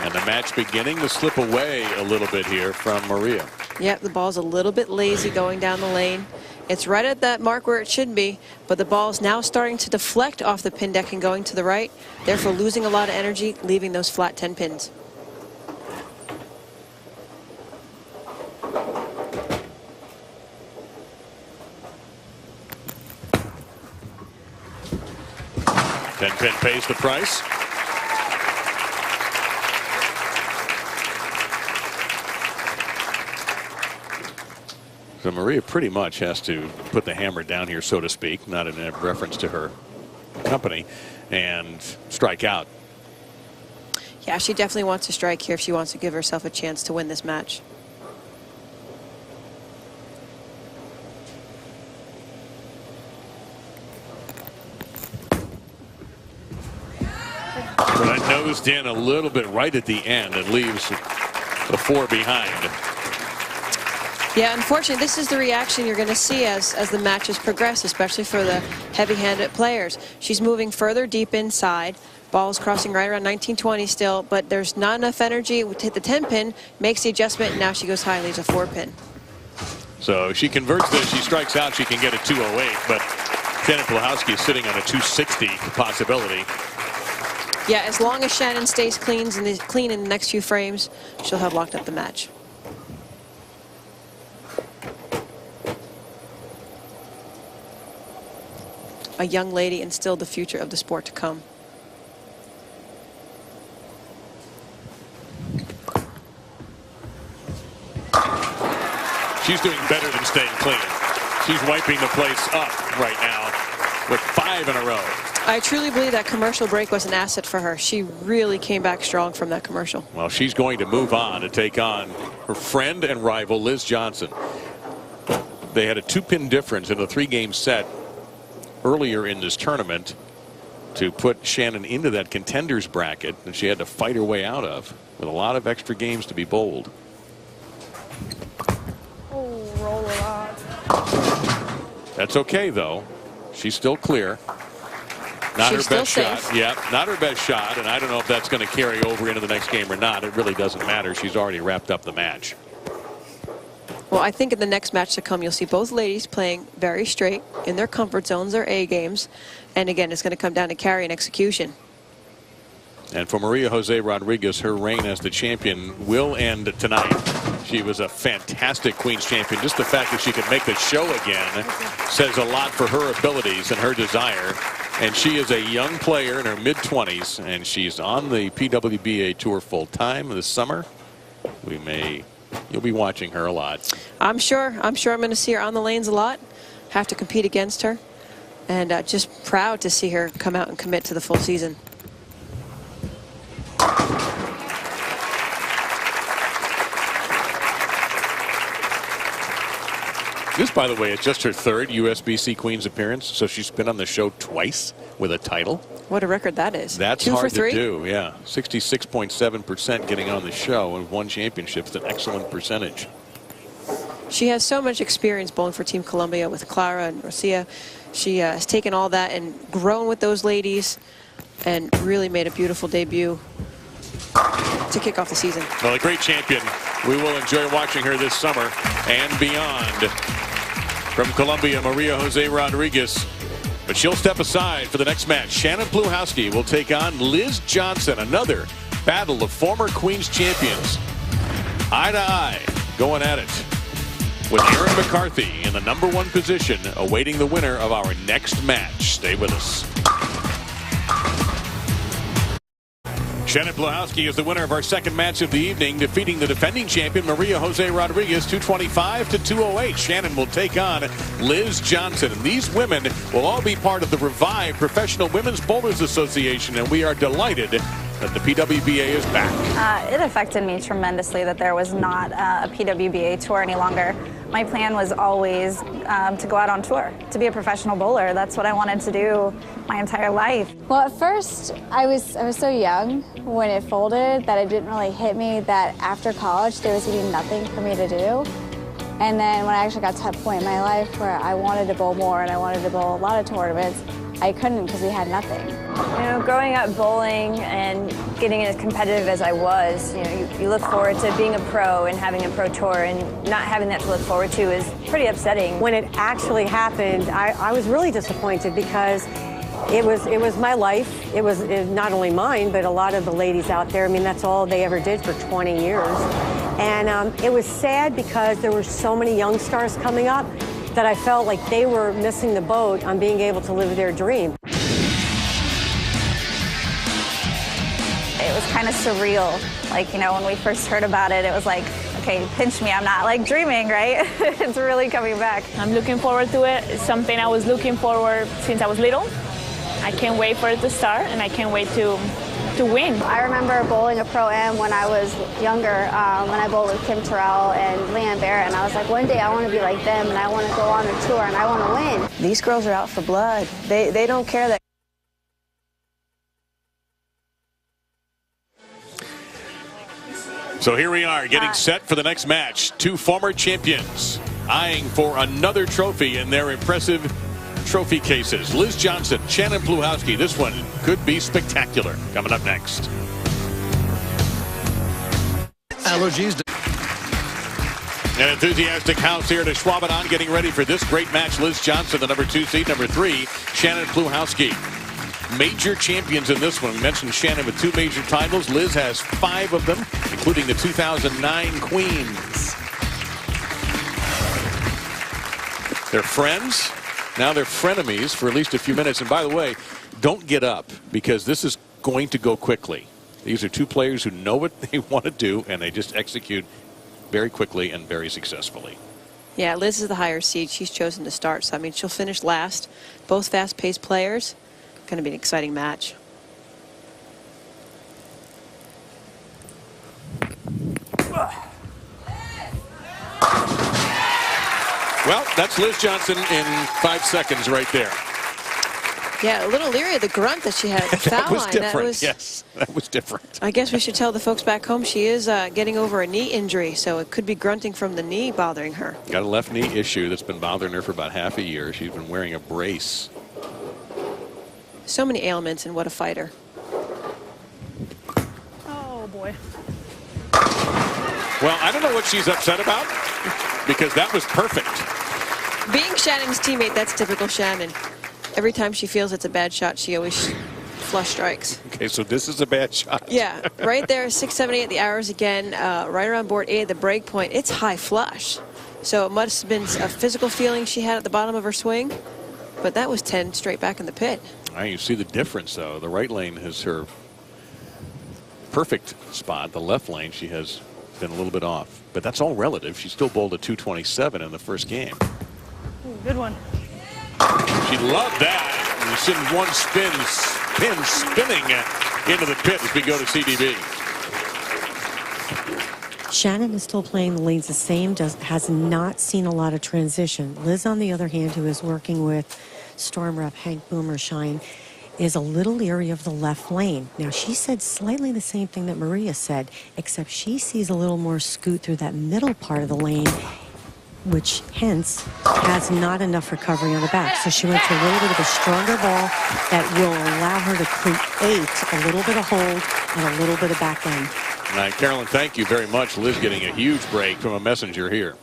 And the match beginning to slip away a little bit here from Maria. Yep, the ball's a little bit lazy going down the lane. It's right at that mark where it should be, but the ball's now starting to deflect off the pin deck and going to the right, therefore losing a lot of energy, leaving those flat 10 pins. Pin pays the price. So Maria pretty much has to put the hammer down here, so to speak, not in reference to her company, and strike out. Yeah, she definitely wants to strike here if she wants to give herself a chance to win this match. But I nosed in a little bit right at the end and leaves the 4 behind. Yeah, unfortunately, this is the reaction you're going to see as the matches progress, especially for the heavy-handed players. She's moving further deep inside. Ball's crossing right around 1920 still, but there's not enough energy to hit the 10 pin, makes the adjustment, and now she goes high, leaves a 4 pin. So if she converts this, she strikes out, she can get a 208, but Shannon Pluhowsky is sitting on a 260 possibility. Yeah, as long as Shannon stays clean in the next few frames, she'll have locked up the match. A young lady and still the future of the sport to come. She's doing better than staying clean. She's wiping the place up right now with 5 in a row. I truly believe that commercial break was an asset for her. She really came back strong from that commercial. Well, she's going to move on to take on her friend and rival, Liz Johnson. They had a 2-pin difference in a 3-game set earlier in this tournament to put Shannon into that contenders bracket that she had to fight her way out of with a lot of extra games to be bowled. Oh, roll a lot. That's okay, though. She's still clear. Not She's her best still shot. safe. Yeah, not her best shot, and I don't know if that's going to carry over into the next game or not. It really doesn't matter. She's already wrapped up the match. Well, I think in the next match to come, you'll see both ladies playing very straight in their comfort zones, their A games. And again, it's going to come down to carry and execution. And for Maria Jose Rodriguez, her reign as the champion will end tonight. She was a fantastic Queens champion. Just the fact that she could make the show again says a lot for her abilities and her desire. And she is a young player in her mid-20s, and she's on the PWBA Tour full-time this summer. You'll be watching her a lot. I'm sure I'm going to see her on the lanes a lot, have to compete against her, and just proud to see her come out and commit to the full season. This, by the way, is just her 3rd USBC Queens appearance, so she's been on the show twice with a title. What a record that is. That's 2 hard for 3? to do, yeah. 66.7% getting on the show and 1 championship. It's an excellent percentage. She has so much experience bowling for Team Columbia with Clara and Rocia. She has taken all that and grown with those ladies and really made a beautiful debut to kick off the season. Well, a great champion. We will enjoy watching her this summer and beyond. From Columbia, Maria Jose Rodriguez. But she'll step aside for the next match. Shannon Pluhowsky will take on Liz Johnson. Another battle of former Queens champions. Eye to eye, going at it. With Erin McCarthy in the #1 position, awaiting the winner of our next match. Stay with us. Shannon Pluhowsky is the winner of our second match of the evening, defeating the defending champion Maria Jose Rodriguez 225 to 208. Shannon will take on Liz Johnson. And these women will all be part of the revived Professional Women's Bowlers Association, and we are delighted that the PWBA is back. It affected me tremendously that there was not a PWBA tour any longer. My plan was always to go out on tour, to be a professional bowler. That's what I wanted to do my entire life. Well, at first, I was so young when it folded that it didn't really hit me that after college there was really nothing for me to do. And then when I actually got to that point in my life where I wanted to bowl more and I wanted to bowl a lot of tournaments, I couldn't because we had nothing. You know, growing up bowling and getting as competitive as I was, you look forward to being a pro and having a pro tour, and not having that to look forward to is pretty upsetting. When it actually happened, I was really disappointed because it was my life. It was not only mine, but a lot of the ladies out there. I mean, that's all they ever did for 20 years. And it was sad because there were so many young stars coming up that I felt like they were missing the boat on being able to live their dream. It was kind of surreal. Like, when we first heard about it, it was like, okay, pinch me, I'm not like dreaming, right? It's really coming back. I'm looking forward to it. It's something I was looking forward since I was little. I can't wait for it to start, and I can't wait to win. I remember bowling a Pro-Am when I was younger, when I bowled with Kim Terrell and Leanne Barrett, and I was like, one day I want to be like them, and I want to go on a tour, and I want to win. These girls are out for blood. They don't care that. So here we are, getting set for the next match. 2 former champions eyeing for another trophy in their impressive trophy cases. Liz Johnson, Shannon Pluhowsky. This one could be spectacular. Coming up next. Allergies. An enthusiastic house here to Schwabenon, getting ready for this great match. Liz Johnson, the #2 seed, #3, Shannon Pluhowsky. major champions in this one. We mentioned Shannon with 2 major titles. Liz has 5 of them, including the 2009 Queens. They're friends. Now they're frenemies for at least a few minutes. And by the way, don't get up, because this is going to go quickly. These are 2 players who know what they want to do, and they just execute very quickly and very successfully. Yeah, Liz is the higher seed. She's chosen to start, so I mean, she'll finish last. Both fast-paced players. Going to be an exciting match. Well, that's Liz Johnson in 5 seconds right there. Yeah, a little leery of the grunt that she had at the foul That was line. different. Yes, that was different. I guess we should tell the folks back home she is getting over a knee injury, so it could be grunting from the knee bothering her. Got a left knee issue that's been bothering her for about half a year. She's been wearing a brace. So many ailments, and what a fighter. Oh, boy. Well, I don't know what she's upset about, because that was perfect. Being Shannon's teammate, that's typical Shannon. Every time she feels it's a bad shot, she always flush strikes. Okay, so this is a bad shot. Yeah, right there, 6, 7, 8 at the hours again, right around board 8 at the break point. It's high flush. So it must have been a physical feeling she had at the bottom of her swing, but that was 10 straight back in the pit. Now you see the difference, though. The right lane is her perfect spot. The left lane, she has been a little bit off. But that's all relative. She still bowled a 227 in the first game. Ooh, good one. She loved that. And you send one spin spinning into the pit as we go to CDB. Shannon is still playing the lanes the same, has not seen a lot of transition. Liz, on the other hand, who is working with Storm rep Hank Boomershine, is a little leery of the left lane. Now, she said slightly the same thing that Maria said, except she sees a little more scoot through that middle part of the lane, which hence has not enough recovery on the back. So she went to a little bit of a stronger ball that will allow her to create a little bit of hold and a little bit of back end. All right, Carolyn, thank you very much. Liz getting a huge break from a messenger here.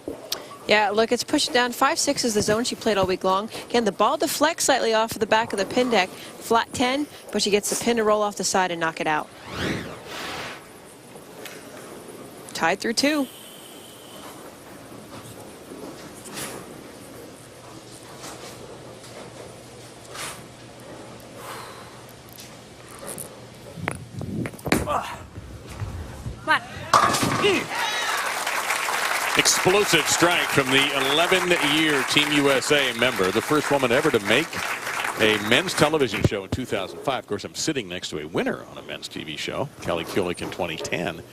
Yeah, look, it's pushed down. 5-6 is the zone she played all week long. Again, the ball deflects slightly off of the back of the pin deck. Flat 10, but she gets the pin to roll off the side and knock it out. Tied through 2. Come on. Explosive strike from the 11-year Team USA member, the first woman ever to make a men's television show in 2005. Of course, I'm sitting next to a winner on a men's TV show, Kelly Kuhlkin in 2010.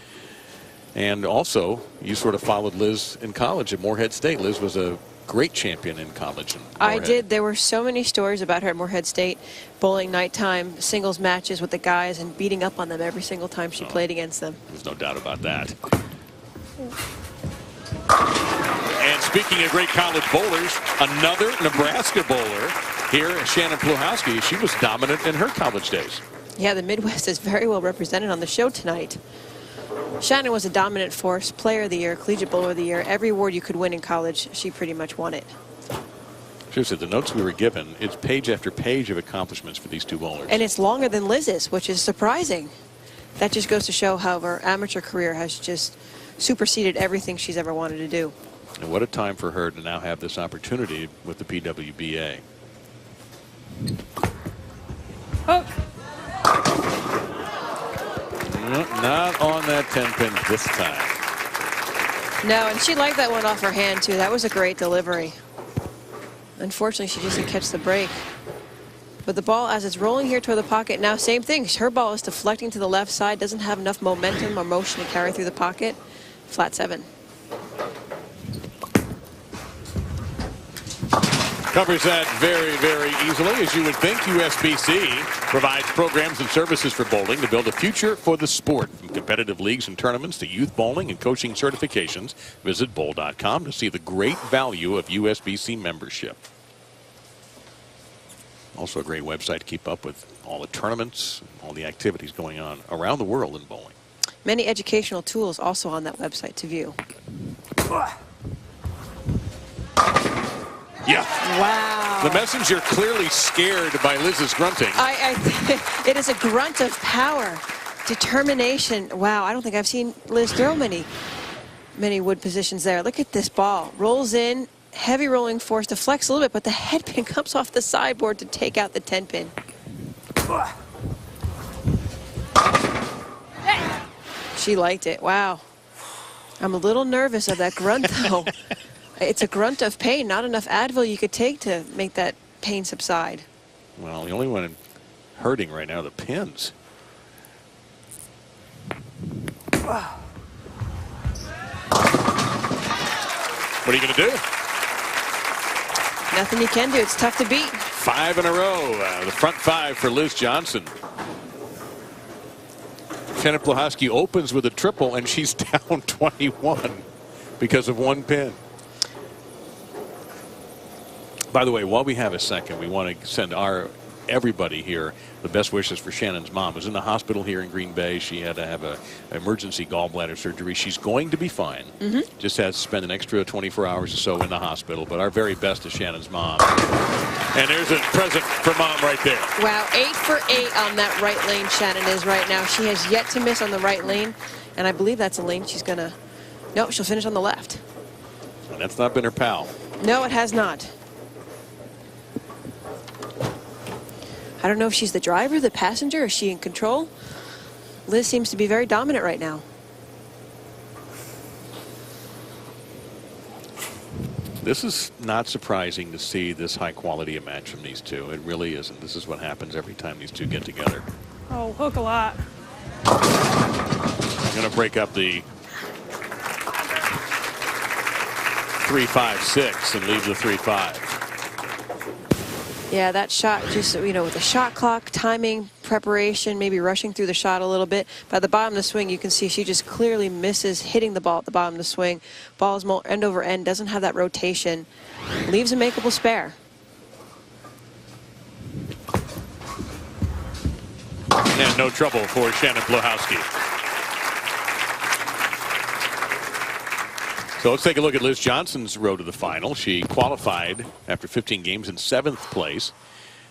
And also, you sort of followed Liz in college at Morehead State. Liz was a great champion in college. I did. There were so many stories about her at Morehead State, bowling nighttime singles matches with the guys and beating up on them every single time she played against them. There's no doubt about that. And speaking of great college bowlers, another Nebraska bowler here, Shannon Pluhowsky. She was dominant in her college days. Yeah, the Midwest is very well represented on the show tonight. Shannon was a dominant force, player of the year, collegiate bowler of the year. Every award you could win in college, she pretty much won it. Seriously, the notes we were given, it's page after page of accomplishments for these 2 bowlers. And it's longer than Liz's, which is surprising. That just goes to show how her amateur career has just superseded everything she's ever wanted to do. And what a time for her to now have this opportunity with the PWBA. Oh. Not on that 10-pin this time. No, and she liked that one off her hand, too. That was a great delivery. Unfortunately, she just didn't catch the break. But the ball, as it's rolling here toward the pocket, now same thing. Her ball is deflecting to the left side, doesn't have enough momentum or motion to carry through the pocket. Flat 7. Covers that very, very easily, as you would think. USBC provides programs and services for bowling to build a future for the sport. From competitive leagues and tournaments to youth bowling and coaching certifications, visit bowl.com to see the great value of USBC membership. Also a great website to keep up with all the tournaments, all the activities going on around the world in bowling. Many educational tools also on that website to view. Yeah. Wow. The messenger clearly scared by Liz's grunting. It is a grunt of power, determination. Wow, I don't think I've seen Liz throw many wood positions there. Look at this ball. Rolls in, heavy rolling force, deflects a little bit, but the head pin comes off the sideboard to take out the 10 pin. She liked it. Wow. I'm a little nervous of that grunt, though. It's a grunt of pain. Not enough Advil you could take to make that pain subside. Well, the only one hurting right now are the pins. What are you going to do? Nothing you can do. It's tough to beat. 5 in a row. The front 5 for Liz Johnson. Shannon Pluhowsky opens with a triple, and she's down 21 because of 1 pin. By the way, while we have a second, we want to send everybody here the best wishes for Shannon's mom. Was in the hospital here in Green Bay. She had to have an emergency gallbladder surgery. She's going to be fine. Just has to spend an extra 24 hours or so in the hospital. But our very best to Shannon's mom. And there's a present for mom right there. Wow, 8 for 8 on that right lane Shannon is right now. She has yet to miss on the right lane. And I believe that's a lane she's going to... No, she'll finish on the left. And that's not been her pal. No, it has not. I don't know if she's the driver, the passenger, or is she in control? Liz seems to be very dominant right now. This is not surprising to see this high quality a match from these two. It really isn't. This is what happens every time these two get together. Oh, hook a lot. I'm going to break up the 3-5-6 and leave the 3-5. Yeah, that shot, just, you know, with the shot clock, timing, preparation, maybe rushing through the shot a little bit. By the bottom of the swing, you can see she just clearly misses hitting the ball at the bottom of the swing. Ball is more end over end, doesn't have that rotation. Leaves a makeable spare. And no trouble for Shannon Pluhowsky. So let's take a look at Liz Johnson's road to the final. She qualified after 15 games in 7th place.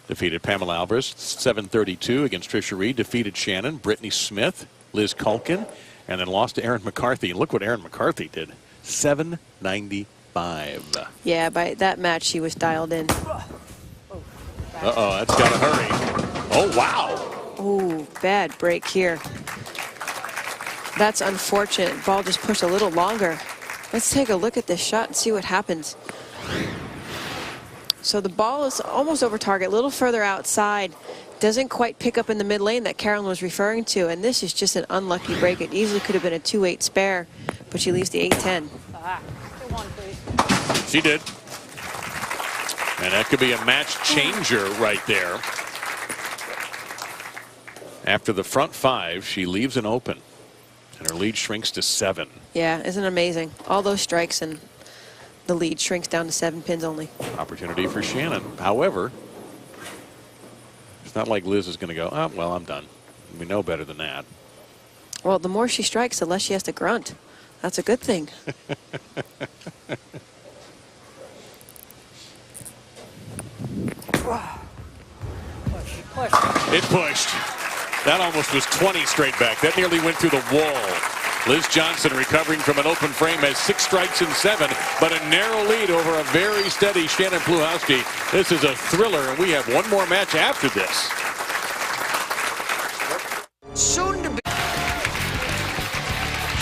Defeated Pamela Alvarez 7-32 against Trisha Reed. Defeated Shannon, Brittany Smith, Liz Kuhlkin, and then lost to Erin McCarthy. And look what Erin McCarthy did. 795. Yeah, by that match she was dialed in. Uh-oh, that's got to hurry. Oh, wow. Ooh, bad break here. That's unfortunate. Ball just pushed a little longer. Let's take a look at this shot and see what happens. So the ball is almost over target, a little further outside. Doesn't quite pick up in the mid lane that Carolyn was referring to, and this is just an unlucky break. It easily could have been a 2-8 spare, but she leaves the 8-10. She did. And that could be a match changer right there. After the front 5, she leaves an open. And her lead shrinks to 7. Yeah, isn't it amazing? All those strikes and the lead shrinks down to 7 pins only. Opportunity for Shannon. However, it's not like Liz is going to go, oh, well, I'm done. We know better than that. Well, the more she strikes, the less she has to grunt. That's a good thing. It pushed. That almost was 20 straight back. That nearly went through the wall. Liz Johnson recovering from an open frame has 6 strikes in 7, but a narrow lead over a very steady Shannon Pluhowsky. This is a thriller, and we have one more match after this. Soon to be.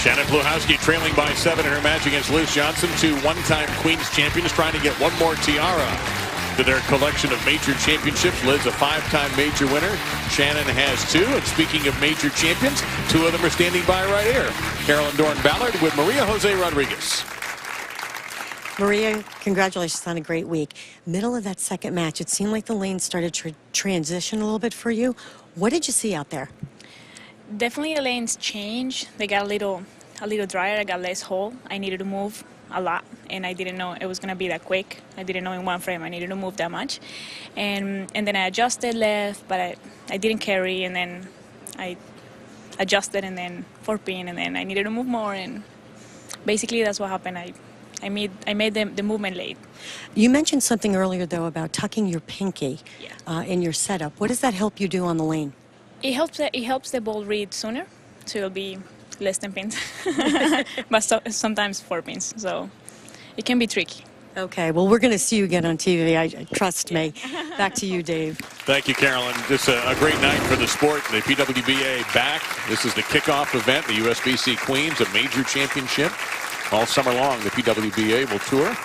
Shannon Pluhowsky trailing by 7 in her match against Liz Johnson, 2 one-time Queens champions, trying to get one more tiara to their collection of major championships. Liz, a 5-time major winner. Shannon has 2. And speaking of major champions, 2 of them are standing by right here. Carolyn Dorn-Ballard with Maria Jose Rodriguez. Maria, congratulations on a great week. Middle of that second match, it seemed like the lane started to transition a little bit for you. What did you see out there? Definitely the lanes changed. They got a little drier. I got less hole. I needed to move a lot, and I didn't know it was going to be that quick. I didn't know in one frame I needed to move that much. And then I adjusted left, but I didn't carry, and then I adjusted, and then 4-pin, and then I needed to move more, and basically that's what happened. I I made the movement late. You mentioned something earlier, though, about tucking your pinky in your setup. What does that help you do on the lane? It helps the ball read sooner, so it'll be less than pins, but sometimes 4 pins. So it can be tricky. Okay, well, we're going to see you again on TV. Trust me. Back to you, Dave. Thank you, Carolyn. Just a great night for the sport. The PWBA back. This is the kickoff event, the USBC Queens, a major championship. All summer long, the PWBA will tour.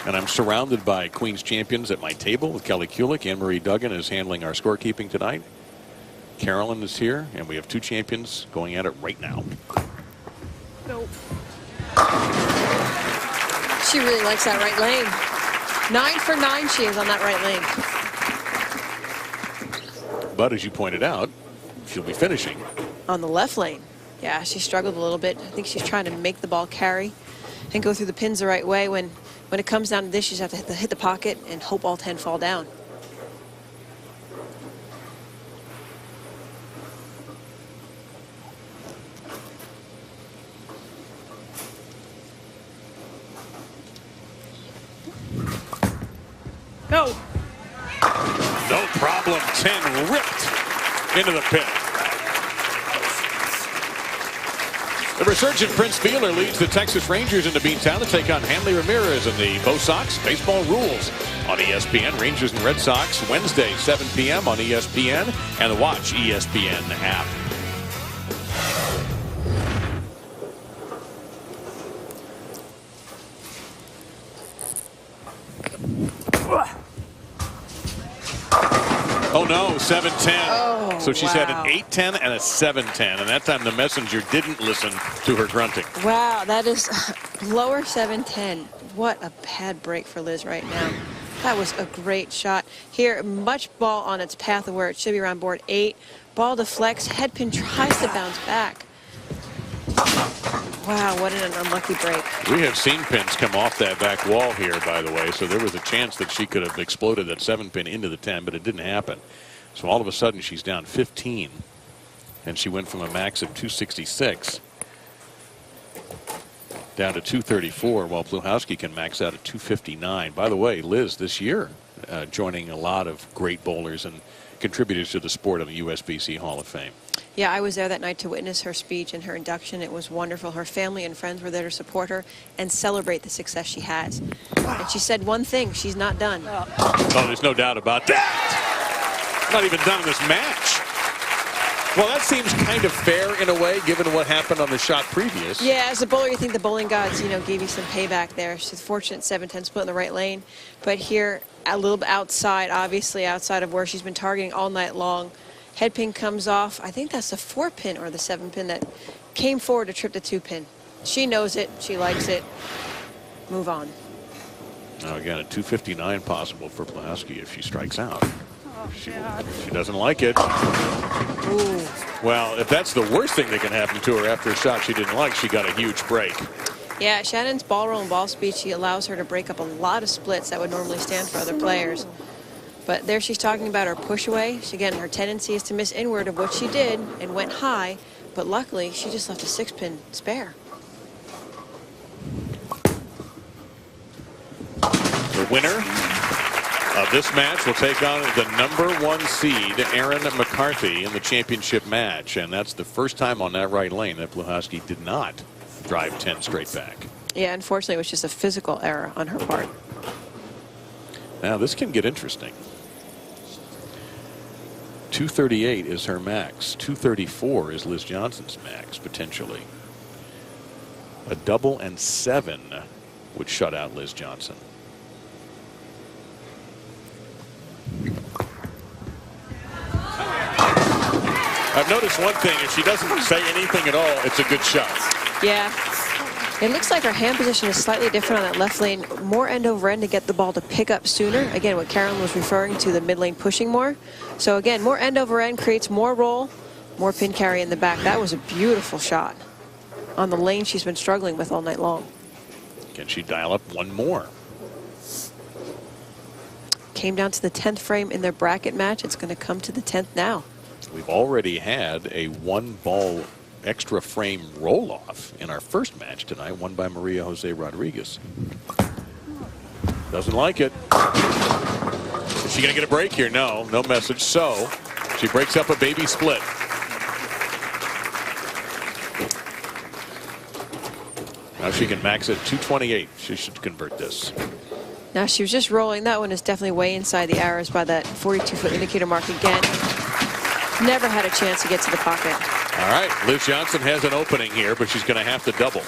And I'm surrounded by Queens champions at my table with Kelly Kuhlkin. Anne-Marie Duggan is handling our scorekeeping tonight. Carolyn is here, and we have 2 champions going at it right now. Nope. She really likes that right lane. 9 for 9 she is on that right lane. But as you pointed out, she'll be finishing on the left lane. Yeah, she struggled a little bit. I think she's trying to make the ball carry and go through the pins the right way. When it comes down to this, you just have to hit the pocket and hope all 10 fall down. No. No problem. 10 ripped into the pit. The resurgent Prince Fielder leads the Texas Rangers into Beantown to take on Hanley Ramirez and the Bo Sox. Baseball rules on ESPN. Rangers and Red Sox Wednesday, 7 p.m. on ESPN and the Watch ESPN app. Oh no, 7-10. Oh, so she's had an 8-10 and a 7-10, and that time the messenger didn't listen to her grunting. Wow, that is lower 7-10. What a bad break for Liz right now. That was a great shot. Here, much ball on its path of where it should be around board 8. Ball deflects, head pin tries to bounce back. Wow, what an unlucky break. We have seen pins come off that back wall here, by the way, so there was a chance that she could have exploded that 7-pin into the 10, but it didn't happen. So all of a sudden she's down 15, and she went from a max of 266 down to 234, while Pluhowsky can max out at 259. By the way, Liz this year joining a lot of great bowlers and contributors to the sport of the USBC Hall of Fame. Yeah, I was there that night to witness her speech and her induction. It was wonderful. Her family and friends were there to support her and celebrate the success she has. And she said one thing, she's not done. Oh, there's no doubt about that. Not even done in this match. Well, that seems kind of fair in a way, given what happened on the shot previous. Yeah, as a bowler, you think the bowling gods, gave you some payback there. She's fortunate 7-10 split in the right lane. But here, a little bit outside, obviously outside of where she's been targeting all night long. Head pin comes off. I think that's the 4-pin or the 7-pin that came forward to trip the 2-pin. She knows it. She likes it. Move on. Now again, a 259 possible for Pluhowsky if she strikes out. She doesn't like it. Ooh. Well, if that's the worst thing that can happen to her after a shot she didn't like, she got a huge break. Yeah, Shannon's ball roll and ball speed, she allows her to break up a lot of splits that would normally stand for other players. But there she's talking about her push away. Again, her tendency is to miss inward of what she did and went high, but luckily she just left a 6-pin spare. The winner of this match will take on the #1 seed, Erin McCarthy, in the championship match. And that's the first time on that right lane that Pluhowsky did not drive 10 straight back. Yeah, unfortunately, it was just a physical error on her part. Now, this can get interesting. 238 is her max. 234 is Liz Johnson's max, potentially. A double and 7 would shut out Liz Johnson. I've noticed one thing. If she doesn't say anything at all, it's a good shot. Yeah. It looks like her hand position is slightly different on that left lane. More end over end to get the ball to pick up sooner. Again, what Carolyn was referring to, the mid lane pushing more. So again, more end over end creates more roll, more pin carry in the back. That was a beautiful shot on the lane she's been struggling with all night long. Can she dial up one more? Came down to the 10th frame in their bracket match. It's going to come to the 10th now. We've already had a 1-ball extra frame roll-off in our first match tonight, won by Maria Jose Rodriguez. Doesn't like it. Is she going to get a break here? No, no message. So she breaks up a baby split. Now she can max at 228. She should convert this. Now she was just rolling. That one is definitely way inside the arrows by that 42-foot indicator mark again. Never had a chance to get to the pocket. All right, Liz Johnson has an opening here, but she's going to have to double.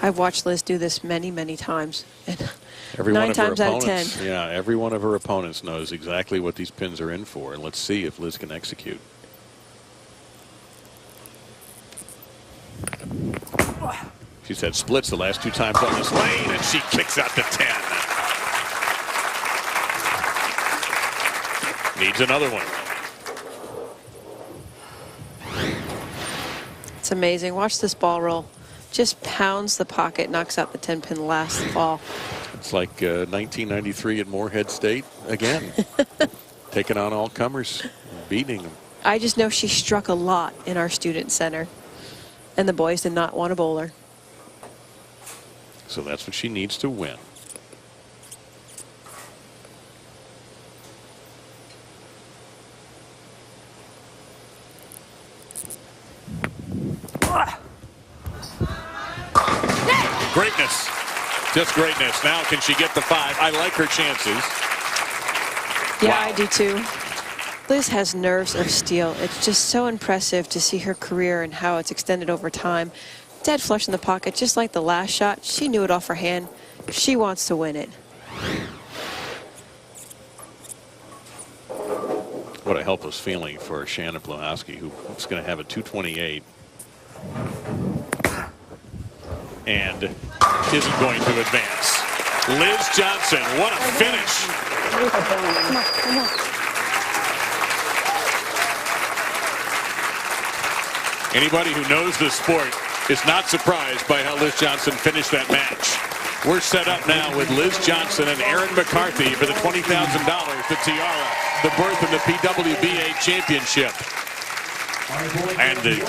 I've watched Liz do this many, many times. And Every 9 one of her times out of 10. opponents, yeah, every one of her opponents knows exactly what these pins are in for. And let's see if Liz can execute. She's had splits the last 2 times on this lane, and she kicks out to 10. Needs another one. It's amazing. Watch this ball roll. Just pounds the pocket, knocks out the 10-pin last fall. It's like 1993 at Moorhead State again. Taking on all comers, beating them. I just know she struck a lot in our student center, and the boys did not want to bowl her. So that's what she needs to win. Greatness. Just greatness. Now can she get the 5? I like her chances. Yeah, wow. I do too. Liz has nerves of steel. It's just so impressive to see her career and how it's extended over time. Dead flush in the pocket, just like the last shot. She knew it off her hand. She wants to win it. What a helpless feeling for Shannon Pluhowsky, who's going to have a 228. And isn't going to advance. Liz Johnson, what a finish. Come on, come on. Anybody who knows this sport is not surprised by how Liz Johnson finished that match. We're set up now with Liz Johnson and Erin McCarthy for the $20,000, the tiara, the berth in the PWBA championship, and the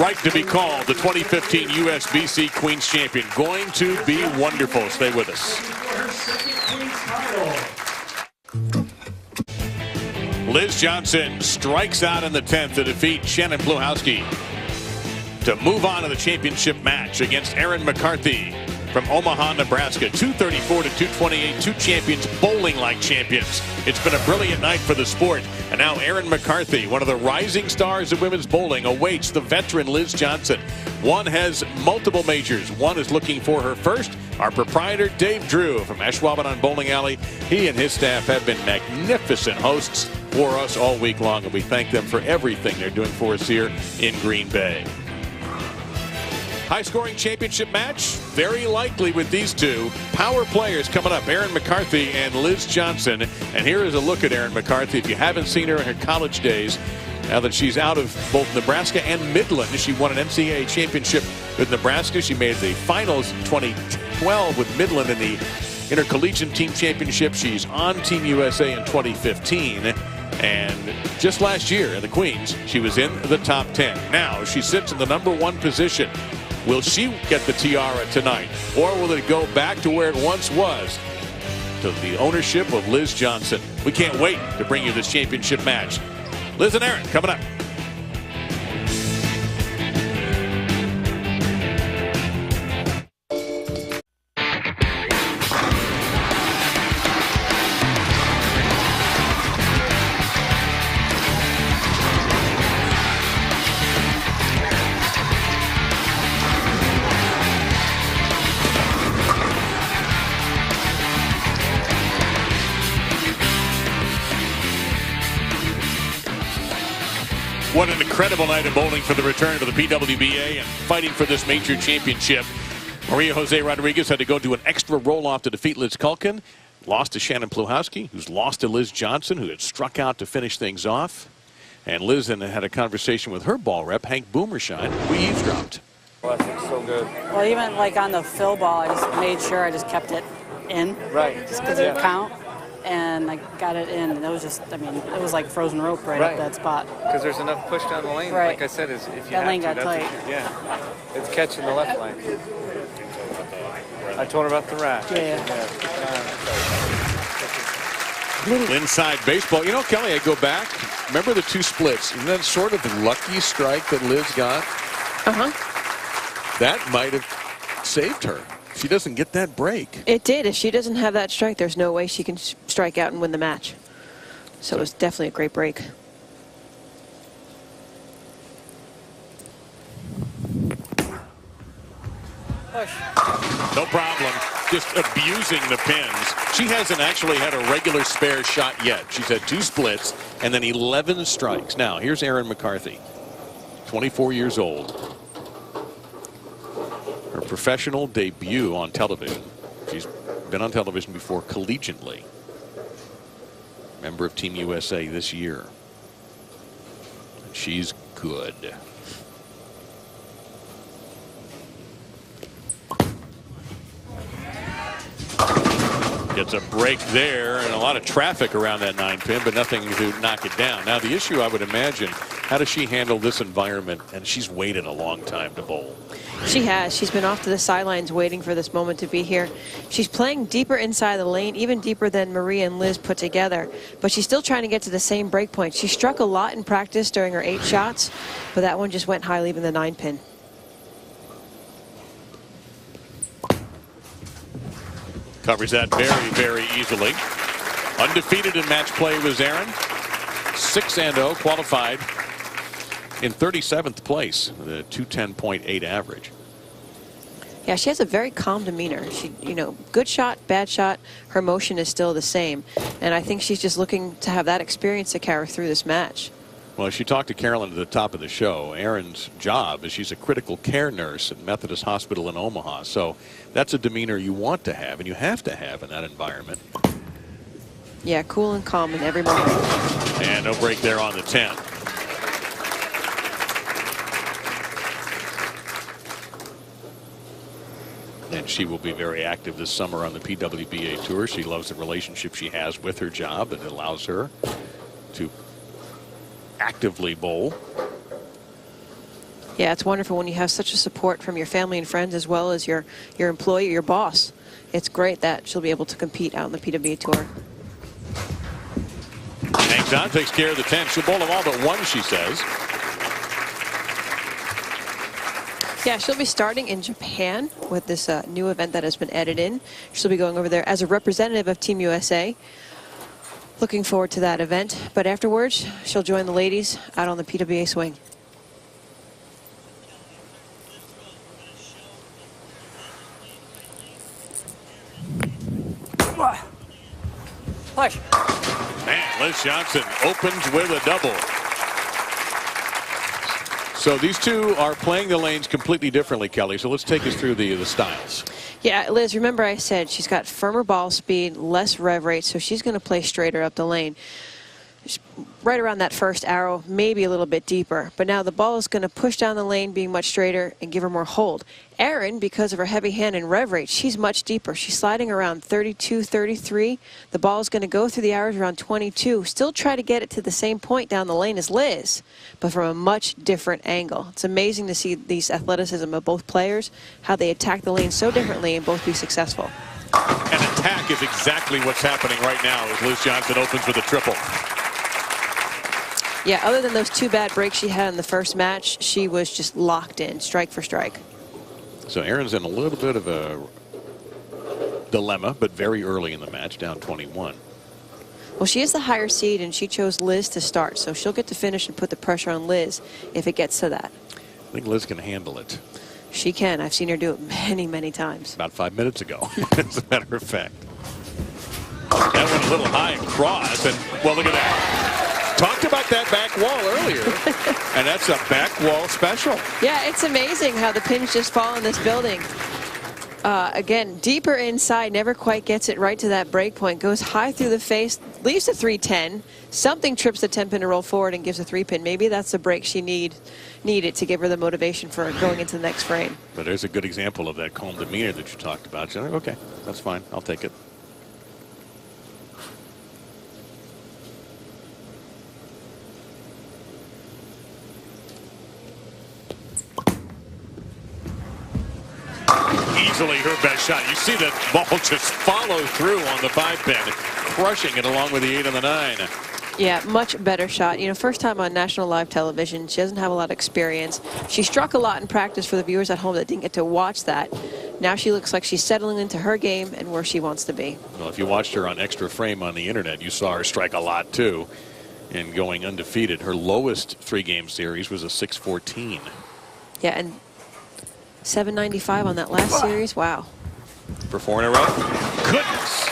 right to be called the 2015 USBC Queens champion. Going to be wonderful. Stay with us. Liz Johnson strikes out in the 10th to defeat Shannon Pluhowsky to move on to the championship match against Erin McCarthy from Omaha, Nebraska. 234 to 228, 2 champions bowling like champions. It's been a brilliant night for the sport. And now Erin McCarthy, one of the rising stars of women's bowling, awaits the veteran Liz Johnson. One has multiple majors. One is looking for her first. Our proprietor, Dave Drew from Ashwaubenon Bowling Alley. He and his staff have been magnificent hosts for us all week long, and we thank them for everything they're doing for us here in Green Bay. High-scoring championship match, very likely with these two power players coming up, Erin McCarthy and Liz Johnson. And here is a look at Erin McCarthy. If you haven't seen her in her college days, now that she's out of both Nebraska and Midland, she won an NCAA championship with Nebraska. She made the finals in 2012 with Midland in the intercollegiate team championship. She's on Team USA in 2015. And just last year in the Queens, she was in the top 10. Now she sits in the #1 position. Will she get the tiara tonight, or will it go back to where it once was, to the ownership of Liz Johnson? We can't wait to bring you this championship match. Liz and Erin coming up. What an incredible night of bowling for the return to the PWBA and fighting for this major championship. Maria Jose Rodriguez had to go to an extra roll-off to defeat Liz Kuhlkin. Lost to Shannon Pluhowsky, who's lost to Liz Johnson, who had struck out to finish things off. And Liz had a conversation with her ball rep, Hank Boomershine. We eavesdropped. Well, that's so good. Well, even like on the fill ball, I just made sure I just kept it in. Right. Just because it would count. And I got it in, and it was just, I mean, it was like frozen rope right up that spot. Because there's enough push down the lane. Right. Like I said, is if you that have lane to, got that's tight. Yeah. It's catching the left lane. I told her about the rash. Yeah. Little inside baseball. You know, Kelly, I go back. Remember the 2 splits? Isn't that sort of the lucky strike that Liz got? That might have saved her. She doesn't get that break. It did. If she doesn't have that strike, there's no way she can strike out and win the match. So it was definitely a great break. No problem. Just abusing the pins. She hasn't actually had a regular spare shot yet. She's had 2 splits and then 11 strikes. Now, here's Erin McCarthy, 24 years old. Her professional debut on television. She's been on television before collegiately. Member of Team USA this year. And she's good. Gets a break there and a lot of traffic around that 9-pin, but nothing to knock it down. Now the issue, I would imagine, how does she handle this environment? And she's waited a long time to bowl. She has. She's been off to the sidelines waiting for this moment to be here. She's playing deeper inside the lane, even deeper than Maria and Liz put together. But she's still trying to get to the same break point. She struck a lot in practice during her 8 shots, but that one just went high, leaving the 9-pin. Covers that very, very easily. Undefeated in match play was Erin. 6-0, qualified in 37th place with a 210.8 average. Yeah, she has a very calm demeanor. She, you know, good shot, bad shot, her motion is still the same. And I think she's just looking to have that experience to carry through this match. Well, she talked to Carolyn at the top of the show. Erin's job is she's a critical care nurse at Methodist Hospital in Omaha. So that's a demeanor you want to have and you have to have in that environment. Yeah, cool and calm in every moment. And no break there on the 10. And she will be very active this summer on the PWBA Tour. She loves the relationship she has with her job. It allows her to actively bowl. Yeah, it's wonderful when you have such a support from your family and friends as well as your employer, your boss. It's great that she'll be able to compete out on the PWBA Tour. Hangs on, takes care of the 10. She'll bowl them all but 1, she says. Yeah, she'll be starting in Japan with this new event that has been added in. She'll be going over there as a representative of Team USA. Looking forward to that event. But afterwards, she'll join the ladies out on the PWBA swing. Push. Man, Liz Johnson opens with a double. So these two are playing the lanes completely differently, Kelly. So let's take us through the styles. Yeah, Liz, remember I said she's got firmer ball speed, less rev rate, so she's going to play straighter up the lane. Right around that first arrow, maybe a little bit deeper. But now the ball is going to push down the lane, being much straighter, and give her more hold. Erin, because of her heavy hand and rev rate, she's much deeper. She's sliding around 32, 33. The ball is going to go through the arrows around 22. Still try to get it to the same point down the lane as Liz, but from a much different angle. It's amazing to see these athleticism of both players, how they attack the lane so differently and both be successful. An attack is exactly what's happening right now as Liz Johnson opens with a triple. Yeah, other than those 2 bad breaks she had in the first match, she was just locked in, strike for strike. So Erin's in a little bit of a dilemma, but very early in the match, down 21. Well, she is the higher seed, and she chose Liz to start, so she'll get to finish and put the pressure on Liz if it gets to that. I think Liz can handle it. She can. I've seen her do it many, many times. About 5 minutes ago, as a matter of fact. That went a little high across, and, well, look at that. Talked about that back wall earlier, and that's a back wall special. Yeah, it's amazing how the pins just fall in this building. Again, deeper inside, never quite gets it right to that break point. Goes high through the face. leaves the 310. Something trips the 10-pin to roll forward and gives a 3-pin. Maybe that's the break she needed to give her the motivation for going into the next frame. But there's a good example of that calm demeanor that you talked about. She's like, okay, that's fine. I'll take it. Easily her best shot. You see that ball just follow through on the 5-pin, crushing it along with the 8 and the 9. Yeah, much better shot. You know, first time on national live television. She doesn't have a lot of experience. She struck a lot in practice for the viewers at home that didn't get to watch that. Now she looks like she's settling into her game and where she wants to be. Well, if you watched her on Extra Frame on the internet, you saw her strike a lot too and going undefeated. Her lowest 3-game series was a 614. Yeah, and 795 on that last series. Wow. For 4 in a row. Goodness.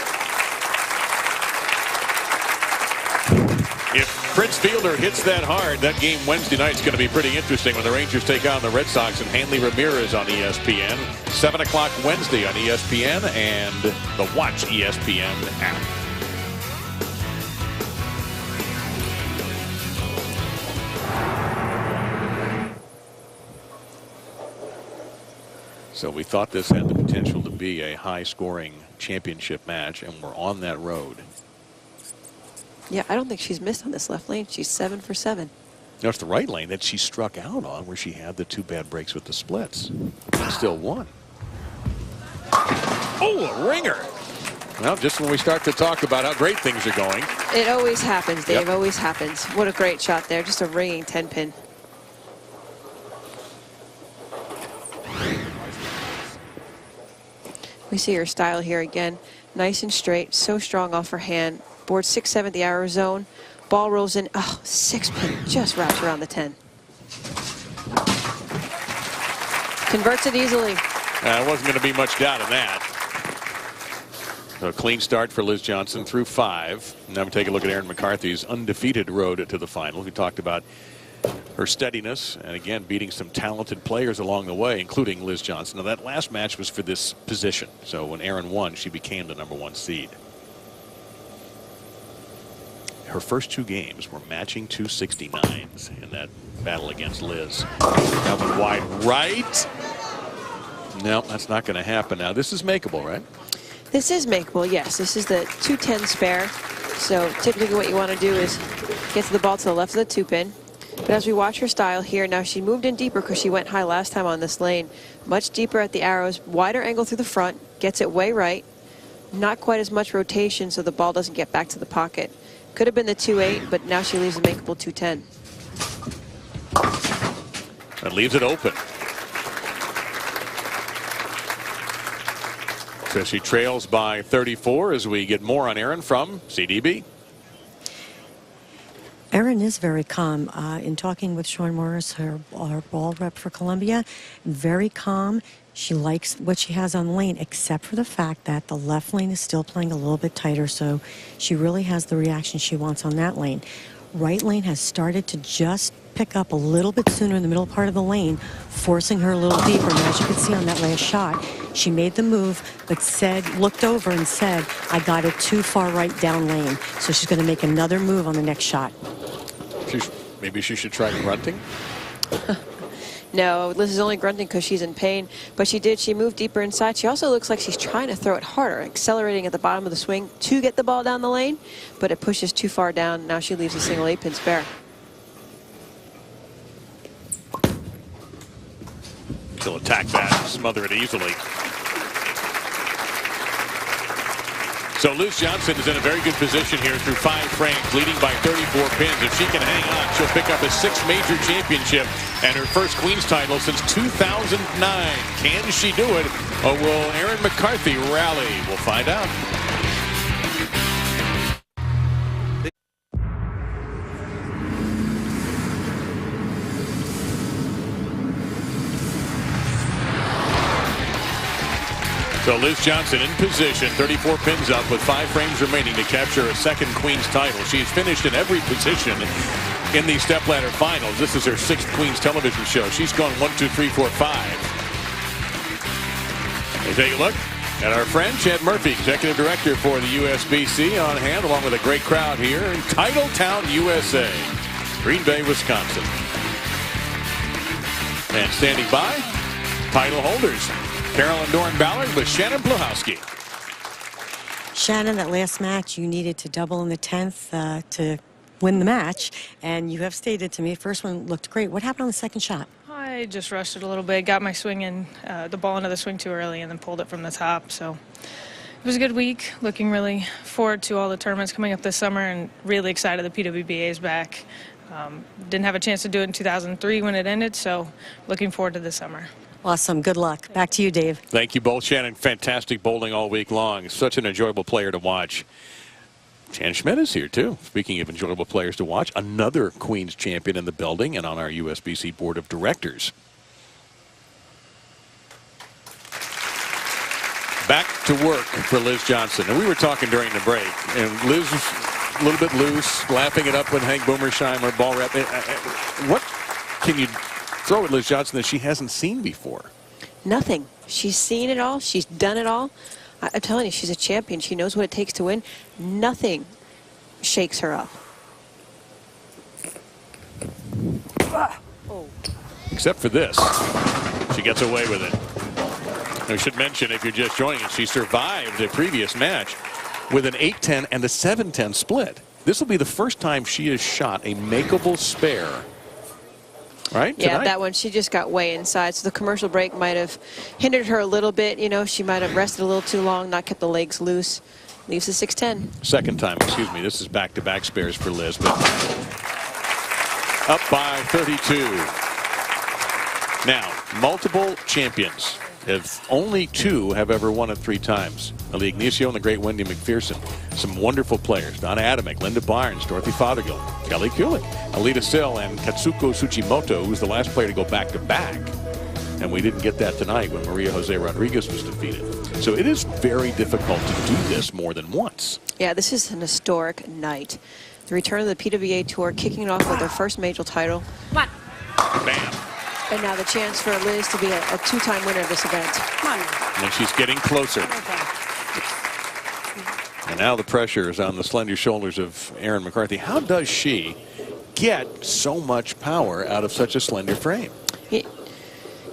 If Prince Fielder hits that hard, that game Wednesday night is going to be pretty interesting when the Rangers take on the Red Sox and Hanley Ramirez on ESPN. 7 o'clock Wednesday on ESPN and the Watch ESPN app. So we thought this had the potential to be a high-scoring championship match, and we're on that road. Yeah, I don't think she's missed on this left lane. She's 7 for 7. No, it's the right lane that she struck out on where she had the 2 bad breaks with the splits. And still won. Oh, a ringer. Well, just when we start to talk about how great things are going. It always happens, Dave. Always happens. What a great shot there. Just a ringing 10-pin. We see her style here again. Nice and straight. So strong off her hand. Board 6-7 the arrow zone. Ball rolls in. Oh, 6-pin. Just wraps around the 10. Converts it easily. Wasn't going to be much doubt in that. So a clean start for Liz Johnson through 5. Now we take a look at Erin McCarthy's undefeated road to the final. We talked about her steadiness and again beating some talented players along the way, including Liz Johnson. Now that last match was for this position. So when Erin won, she became the #1 seed. Her first 2 games were matching 269s in that battle against Liz. That one wide right. No, that's not going to happen now. This is makeable, right? This is makeable, yes. This is the 210 spare. So typically what you want to do is get to the ball to the left of the 2-pin. But as we watch her style here, now she moved in deeper because she went high last time on this lane. Much deeper at the arrows, wider angle through the front, gets it way right. Not quite as much rotation so the ball doesn't get back to the pocket. Could have been the 2-8, but now she leaves a makeable 210. That leaves it open. So she trails by 34 as we get more on Erin from CDB. Erin is very calm. In talking with Sean Morris, her ball rep for Columbia, very calm. She likes what she has on the lane, except for the fact that the left lane is still playing a little bit tighter, so she really has the reaction she wants on that lane. Right lane has started to just pick up a little bit sooner in the middle part of the lane, forcing her a little deeper. And as you can see on that last shot, she made the move, but looked over and said, I got it too far right down lane. So she's going to make another move on the next shot. Maybe she should try grunting. No, Liz is only grunting because she's in pain. But she moved deeper inside. She also looks like she's trying to throw it harder, accelerating at the bottom of the swing to get the ball down the lane. But it pushes too far down. Now she leaves a single 8-pin spare. She'll attack that, smother it easily. So Liz Johnson is in a very good position here through 5 frames, leading by 34 pins. If she can hang on, she'll pick up a 6th major championship and her first Queens title since 2009. Can she do it, or will Erin McCarthy rally? We'll find out. So Liz Johnson in position, 34 pins up with 5 frames remaining to capture a 2nd Queens title. She's finished in every position in the stepladder finals. This is her 6th Queens television show. She's gone 1, 2, 3, 4, 5. Hey, take a look. And our friend Chad Murphy, Executive Director for the USBC, on hand, along with a great crowd here in Titletown, USA, Green Bay, Wisconsin. And standing by, title holders, Carolyn Doran-Ballard with Shannon Pluhowsky. Shannon, that last match, you needed to double in the 10th to win the match, and you have stated to me, first one looked great. What happened on the second shot? I just rushed it a little bit, got my swing in, the ball into the swing too early, and then pulled it from the top. So it was a good week. Looking really forward to all the tournaments coming up this summer, and really excited the PWBA is back. Didn't have a chance to do it in 2003 when it ended, so looking forward to this summer. Awesome. Good luck. Back to you, Dave. Thank you both, Shannon. Fantastic bowling all week long. Such an enjoyable player to watch. Shannon Schmidt is here, too. Speaking of enjoyable players to watch, another Queens champion in the building and on our USBC Board of Directors. Back to work for Liz Johnson. And we were talking during the break, and Liz was a little bit loose, laughing it up with Hank Boomersheimer, ball rep. What can you throw at Liz Johnson that she hasn't seen before? Nothing. She's seen it all. She's done it all. I'm telling you, she's a champion. She knows what it takes to win. Nothing shakes her up. Except for this. She gets away with it. I should mention, if you're just joining us, she survived a previous match with an 8-10 and a 7-10 split. This will be the first time she has shot a makeable spare. Right? Yeah, tonight? that one, she just got way inside. So the commercial break might have hindered her a little bit. You know, she might have rested a little too long, not kept the legs loose. Leaves the 6-10. Second time, excuse me. This is back-to-back spares for Liz, but up by 32. Now, multiple champions. If only two have ever won it 3 times. Ali Ignacio and the great Wendy McPherson. Some wonderful players. Donna Adamek, Linda Barnes, Dorothy Fothergill, Kelly Kuhlkin, Alita Sill, and Katsuko Tsuchimoto, who's the last player to go back-to-back. And we didn't get that tonight when Maria Jose Rodriguez was defeated. So it is very difficult to do this more than once. Yeah, this is an historic night. The return of the PWBA Tour, kicking off with their first major title. Bam. And now the chance for Liz to be a 2-time winner of this event. Come on. And she's getting closer. And now the pressure is on the slender shoulders of Erin McCarthy. How does she get so much power out of such a slender frame?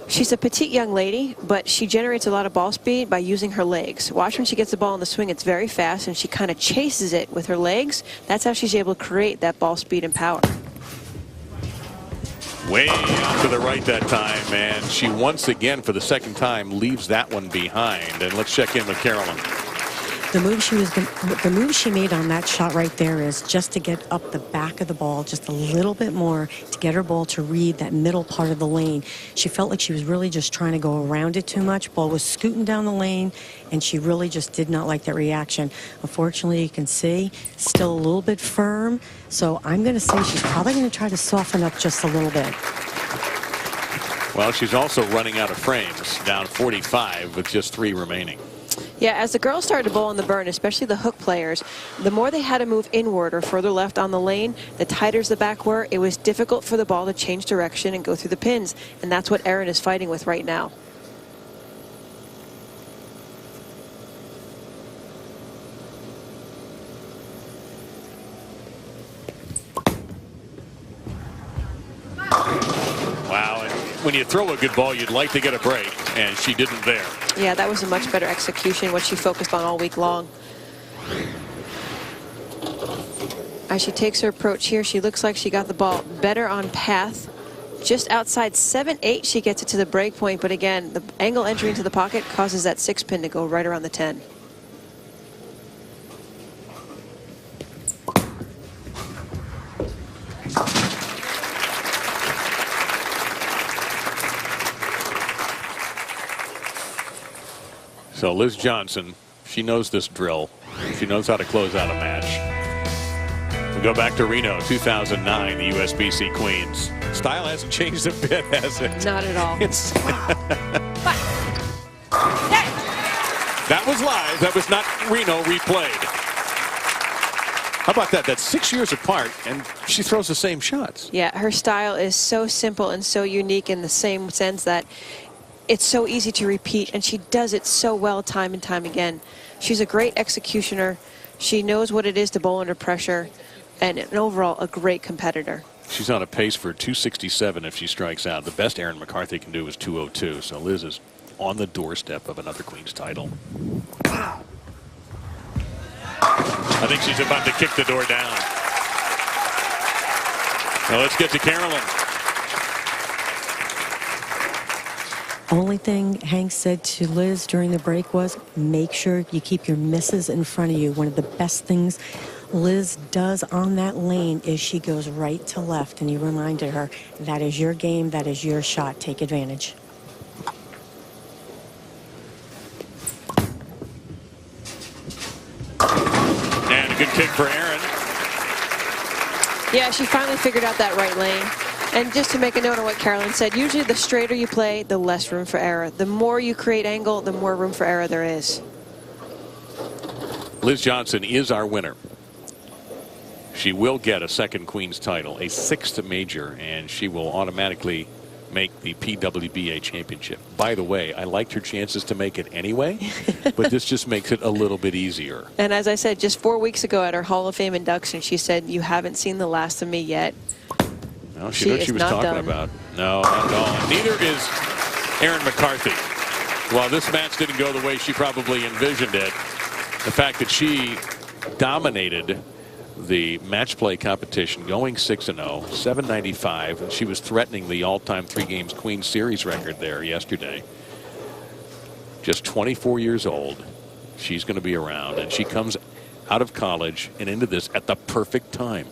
She's a petite young lady, but she generates a lot of ball speed by using her legs. Watch when she gets the ball in the swing, it's very fast, and she kind of chases it with her legs. That's how she's able to create that ball speed and power. Way out to the right that time, and she once again, for the second time, leaves that one behind. And let's check in with Carolyn. The move she made on that shot right there is just to get up the back of the ball just a little bit more to get her ball to read that middle part of the lane. She felt like she was really just trying to go around it too much. Ball was scooting down the lane, and she really just did not like that reaction. Unfortunately, you can see still a little bit firm. So I'm going to say she's probably going to try to soften up just a little bit. Well, she's also running out of frames, down 45 with just 3 remaining. Yeah, as the girls started to bowl on the burn, especially the hook players, the more they had to move inward or further left on the lane, the tighter the back were, it was difficult for the ball to change direction and go through the pins. And that's what Erin is fighting with right now. Wow, and when you throw a good ball, you'd like to get a break, and she didn't there. Yeah, that was a much better execution, what she focused on all week long. As she takes her approach here, she looks like she got the ball better on path. Just outside 7-8, she gets it to the break point, but again, the angle entry into the pocket causes that 6-pin to go right around the 10. So Liz Johnson, she knows this drill. She knows how to close out a match. We go back to Reno, 2009, the USBC Queens. Style hasn't changed a bit, has it? Not at all. That was live. That was not Reno replayed. How about that? That's 6 years apart, and she throws the same shots. Yeah, her style is so simple and so unique in the same sense that it's so easy to repeat, and she does it so well time and time again. She's a great executioner. She knows what it is to bowl under pressure, and overall a great competitor. She's on a pace for 267 if she strikes out. The best Erin McCarthy can do is 202. So Liz is on the doorstep of another Queens title. I think she's about to kick the door down. Now let's get to Carolyn. Only thing Hank said to Liz during the break was, make sure you keep your misses in front of you. One of the best things Liz does on that lane is she goes right to left, and he reminded her, that is your game, that is your shot, take advantage. And a good kick for Erin. Yeah, she finally figured out that right lane. And just to make a note of what Carolyn said, usually the straighter you play, the less room for error. The more you create angle, the more room for error there is. Liz Johnson is our winner. She will get a second Queens title, a 6th major, and she will automatically make the PWBA championship. By the way, I liked her chances to make it anyway, but this just makes it a little bit easier. And as I said, just 4 weeks ago at her Hall of Fame induction, she said, you haven't seen the last of me yet. No, she knew what she was talking about. No, not at all. Neither is Erin McCarthy. While this match didn't go the way she probably envisioned it, the fact that she dominated the match play competition, going 6-0, 795. She was threatening the all-time 3 games Queens Series record there yesterday. Just 24 years old. She's going to be around, and she comes out of college and into this at the perfect time.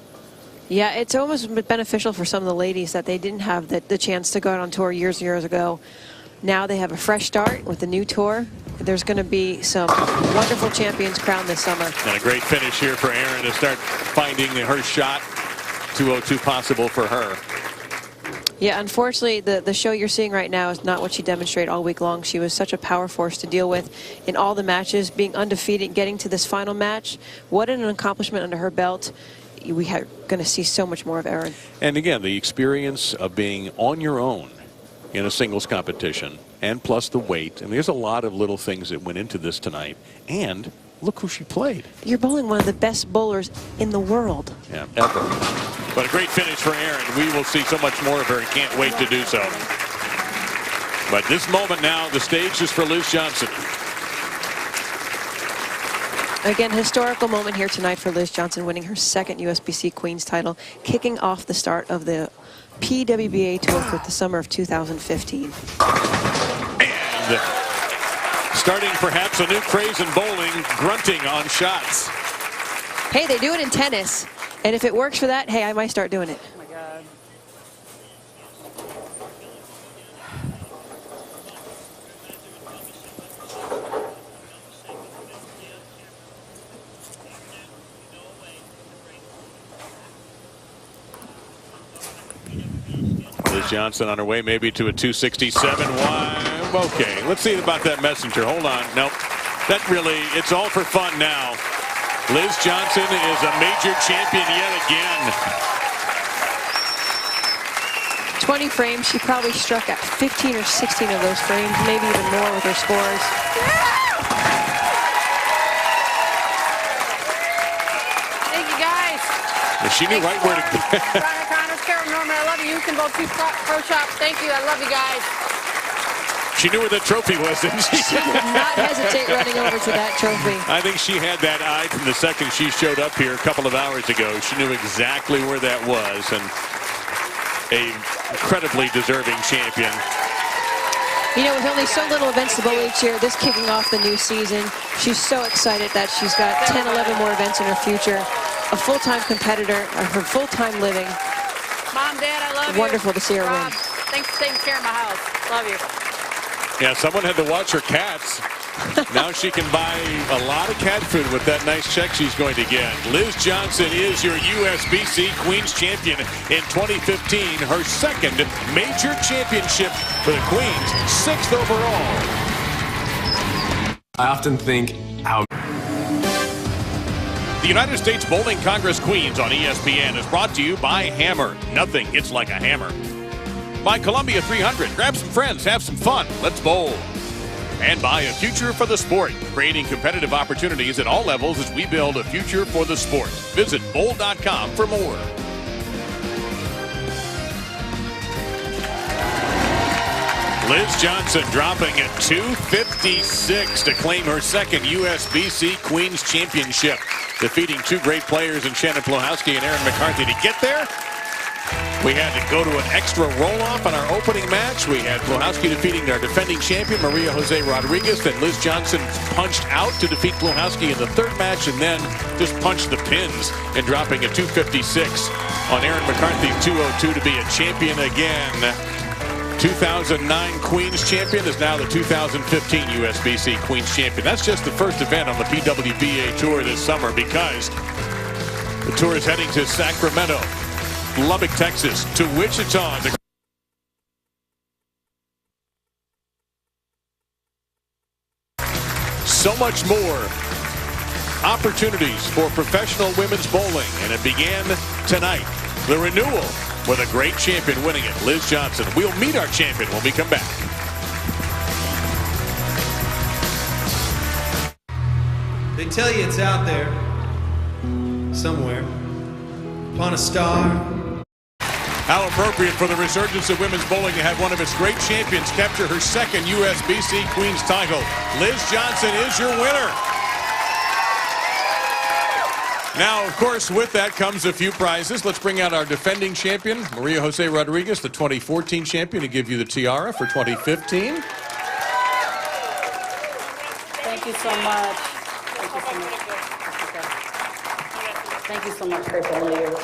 Yeah, it's almost beneficial for some of the ladies that they didn't have the chance to go out on tour years and years ago. Now they have a fresh start with the new tour. There's going to be some wonderful champions crowned this summer. And a great finish here for Erin to start finding her shot. 202 possible for her. Yeah, unfortunately, the show you're seeing right now is not what she demonstrated all week long. She was such a power force to deal with in all the matches, being undefeated, getting to this final match. What an accomplishment under her belt. We are going to see so much more of Erin. And again, the experience of being on your own in a singles competition, and plus the weight. And there's a lot of little things that went into this tonight. And look who she played. You're bowling one of the best bowlers in the world. Yeah, ever. But a great finish for Erin. We will see so much more of her and can't wait to do so. But this moment now, the stage is for Liz Johnson. Again, historical moment here tonight for Liz Johnson, winning her 2nd USBC Queens title, kicking off the start of the PWBA Tour for the summer of 2015. And starting perhaps a new craze in bowling, grunting on shots. Hey, they do it in tennis. And if it works for that, hey, I might start doing it. Oh my God. Liz Johnson on her way maybe to a 267. Why? Okay, let's see about that messenger. Hold on. Nope. That really, it's all for fun now. Liz Johnson is a major champion yet again. 20 frames. She probably struck at 15 or 16 of those frames, maybe even more with her scores. Thank you, guys. She knew right where to go. Norman, I love you. You can both do pro shops. Thank you. I love you guys. She knew where the trophy was, didn't she? She did not hesitate running over to that trophy. I think she had that eye from the second she showed up here a couple of hours ago. She knew exactly where that was, and a incredibly deserving champion. You know, with only so little events to bowl each year, this kicking off the new season, she's so excited that she's got 10, 11 more events in her future. A full-time competitor, her full-time living. Mom, Dad, I love you. Wonderful to see her win. Thanks for taking care of my house. Love you. Yeah, someone had to watch her cats. Now she can buy a lot of cat food with that nice check she's going to get. Liz Johnson is your USBC Queens champion in 2015. Her 2nd major championship for the Queens, 6th overall. I often think how the United States Bowling Congress Queens on ESPN is brought to you by Hammer. Nothing hits like a hammer. By Columbia 300. Grab some friends, have some fun. Let's bowl. And by A Future for the Sport, creating competitive opportunities at all levels as we build a future for the sport. Visit bowl.com for more. Liz Johnson dropping at 256 to claim her second USBC Queens Championship, defeating two great players in Shannon Pluhowsky and Erin McCarthy. To get there, we had to go to an extra roll-off on our opening match. We had Pluhowsky defeating our defending champion, Maria Jose Rodriguez. Then Liz Johnson punched out to defeat Pluhowsky in the third match, and then just punched the pins and dropping a 256 on Erin McCarthy, 202 to be a champion again. 2009 Queens champion is now the 2015 USBC Queens champion. That's just the first event on the PWBA Tour this summer, because the tour is heading to Sacramento, Lubbock, Texas, to Wichita. So much more opportunities for professional women's bowling, and it began tonight. The renewal with a great champion winning it, Liz Johnson. We'll meet our champion when we come back. They tell you it's out there, somewhere, upon a star. How appropriate for the resurgence of women's bowling to have one of its great champions capture her second USBC Queens title. Liz Johnson is your winner. Now, of course, with that comes a few prizes. Let's bring out our defending champion, Maria Jose Rodriguez, the 2014 champion, to give you the tiara for 2015. Thank you so much. Thank you so much. Thank you so much for all you.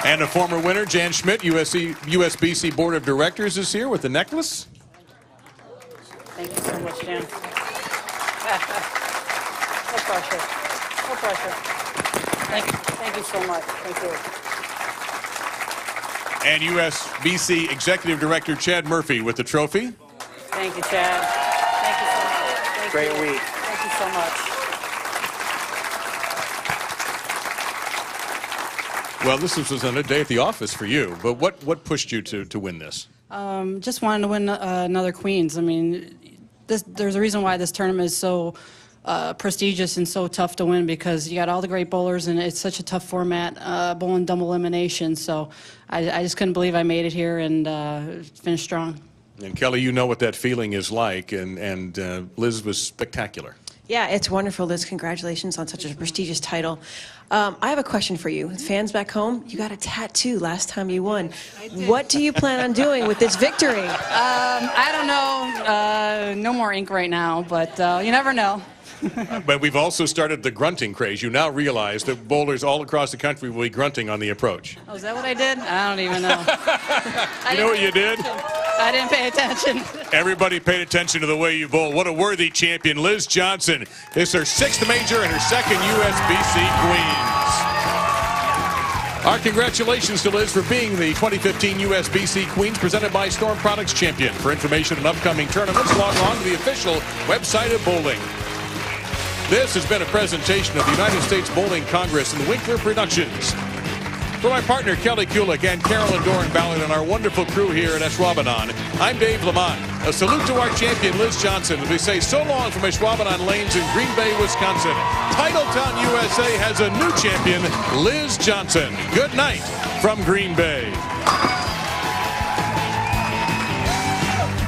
And a former winner, Jan Schmidt, USBC Board of Directors, is here with the necklace. Thank you so much, Jan. No pressure. No pressure. Thank you so much. Thank you. And USBC Executive Director Chad Murphy with the trophy. Thank you, Chad. Thank you so much. Thank Great you. week. Thank you so much. Well, this was another day at the office for you, but what pushed you to win this? Just wanted to win another Queens. I mean, there's a reason why this tournament is so prestigious and so tough to win, because you got all the great bowlers and it's such a tough format, bowling double elimination. So I just couldn't believe I made it here and finished strong. And Kelly, you know what that feeling is like, and Liz was spectacular. Yeah, it's wonderful, Liz. Congratulations on such a prestigious title. I have a question for you. Fans back home, you got a tattoo last time you won. What do you plan on doing with this victory? I don't know. No more ink right now, but you never know. But we've also started the grunting craze. You now realize that bowlers all across the country will be grunting on the approach. Oh, is that what I did? I don't even know. You know what you did? I didn't pay attention. Everybody paid attention to the way you bowl. What a worthy champion. Liz Johnson is her 6th major and her 2nd USBC Queens. Our congratulations to Liz for being the 2015 USBC Queens, presented by Storm Products Champion. For information on upcoming tournaments, log on to the official website of bowling. This has been a presentation of the United States Bowling Congress and Winkler Productions. For my partner, Kelly Kuhlkin, and Carolyn Doran Ballard, and our wonderful crew here at Ashwaubenon, I'm Dave Lamont. A salute to our champion, Liz Johnson, as we say so long from Ashwaubenon Lanes in Green Bay, Wisconsin. Titletown USA has a new champion, Liz Johnson. Good night from Green Bay.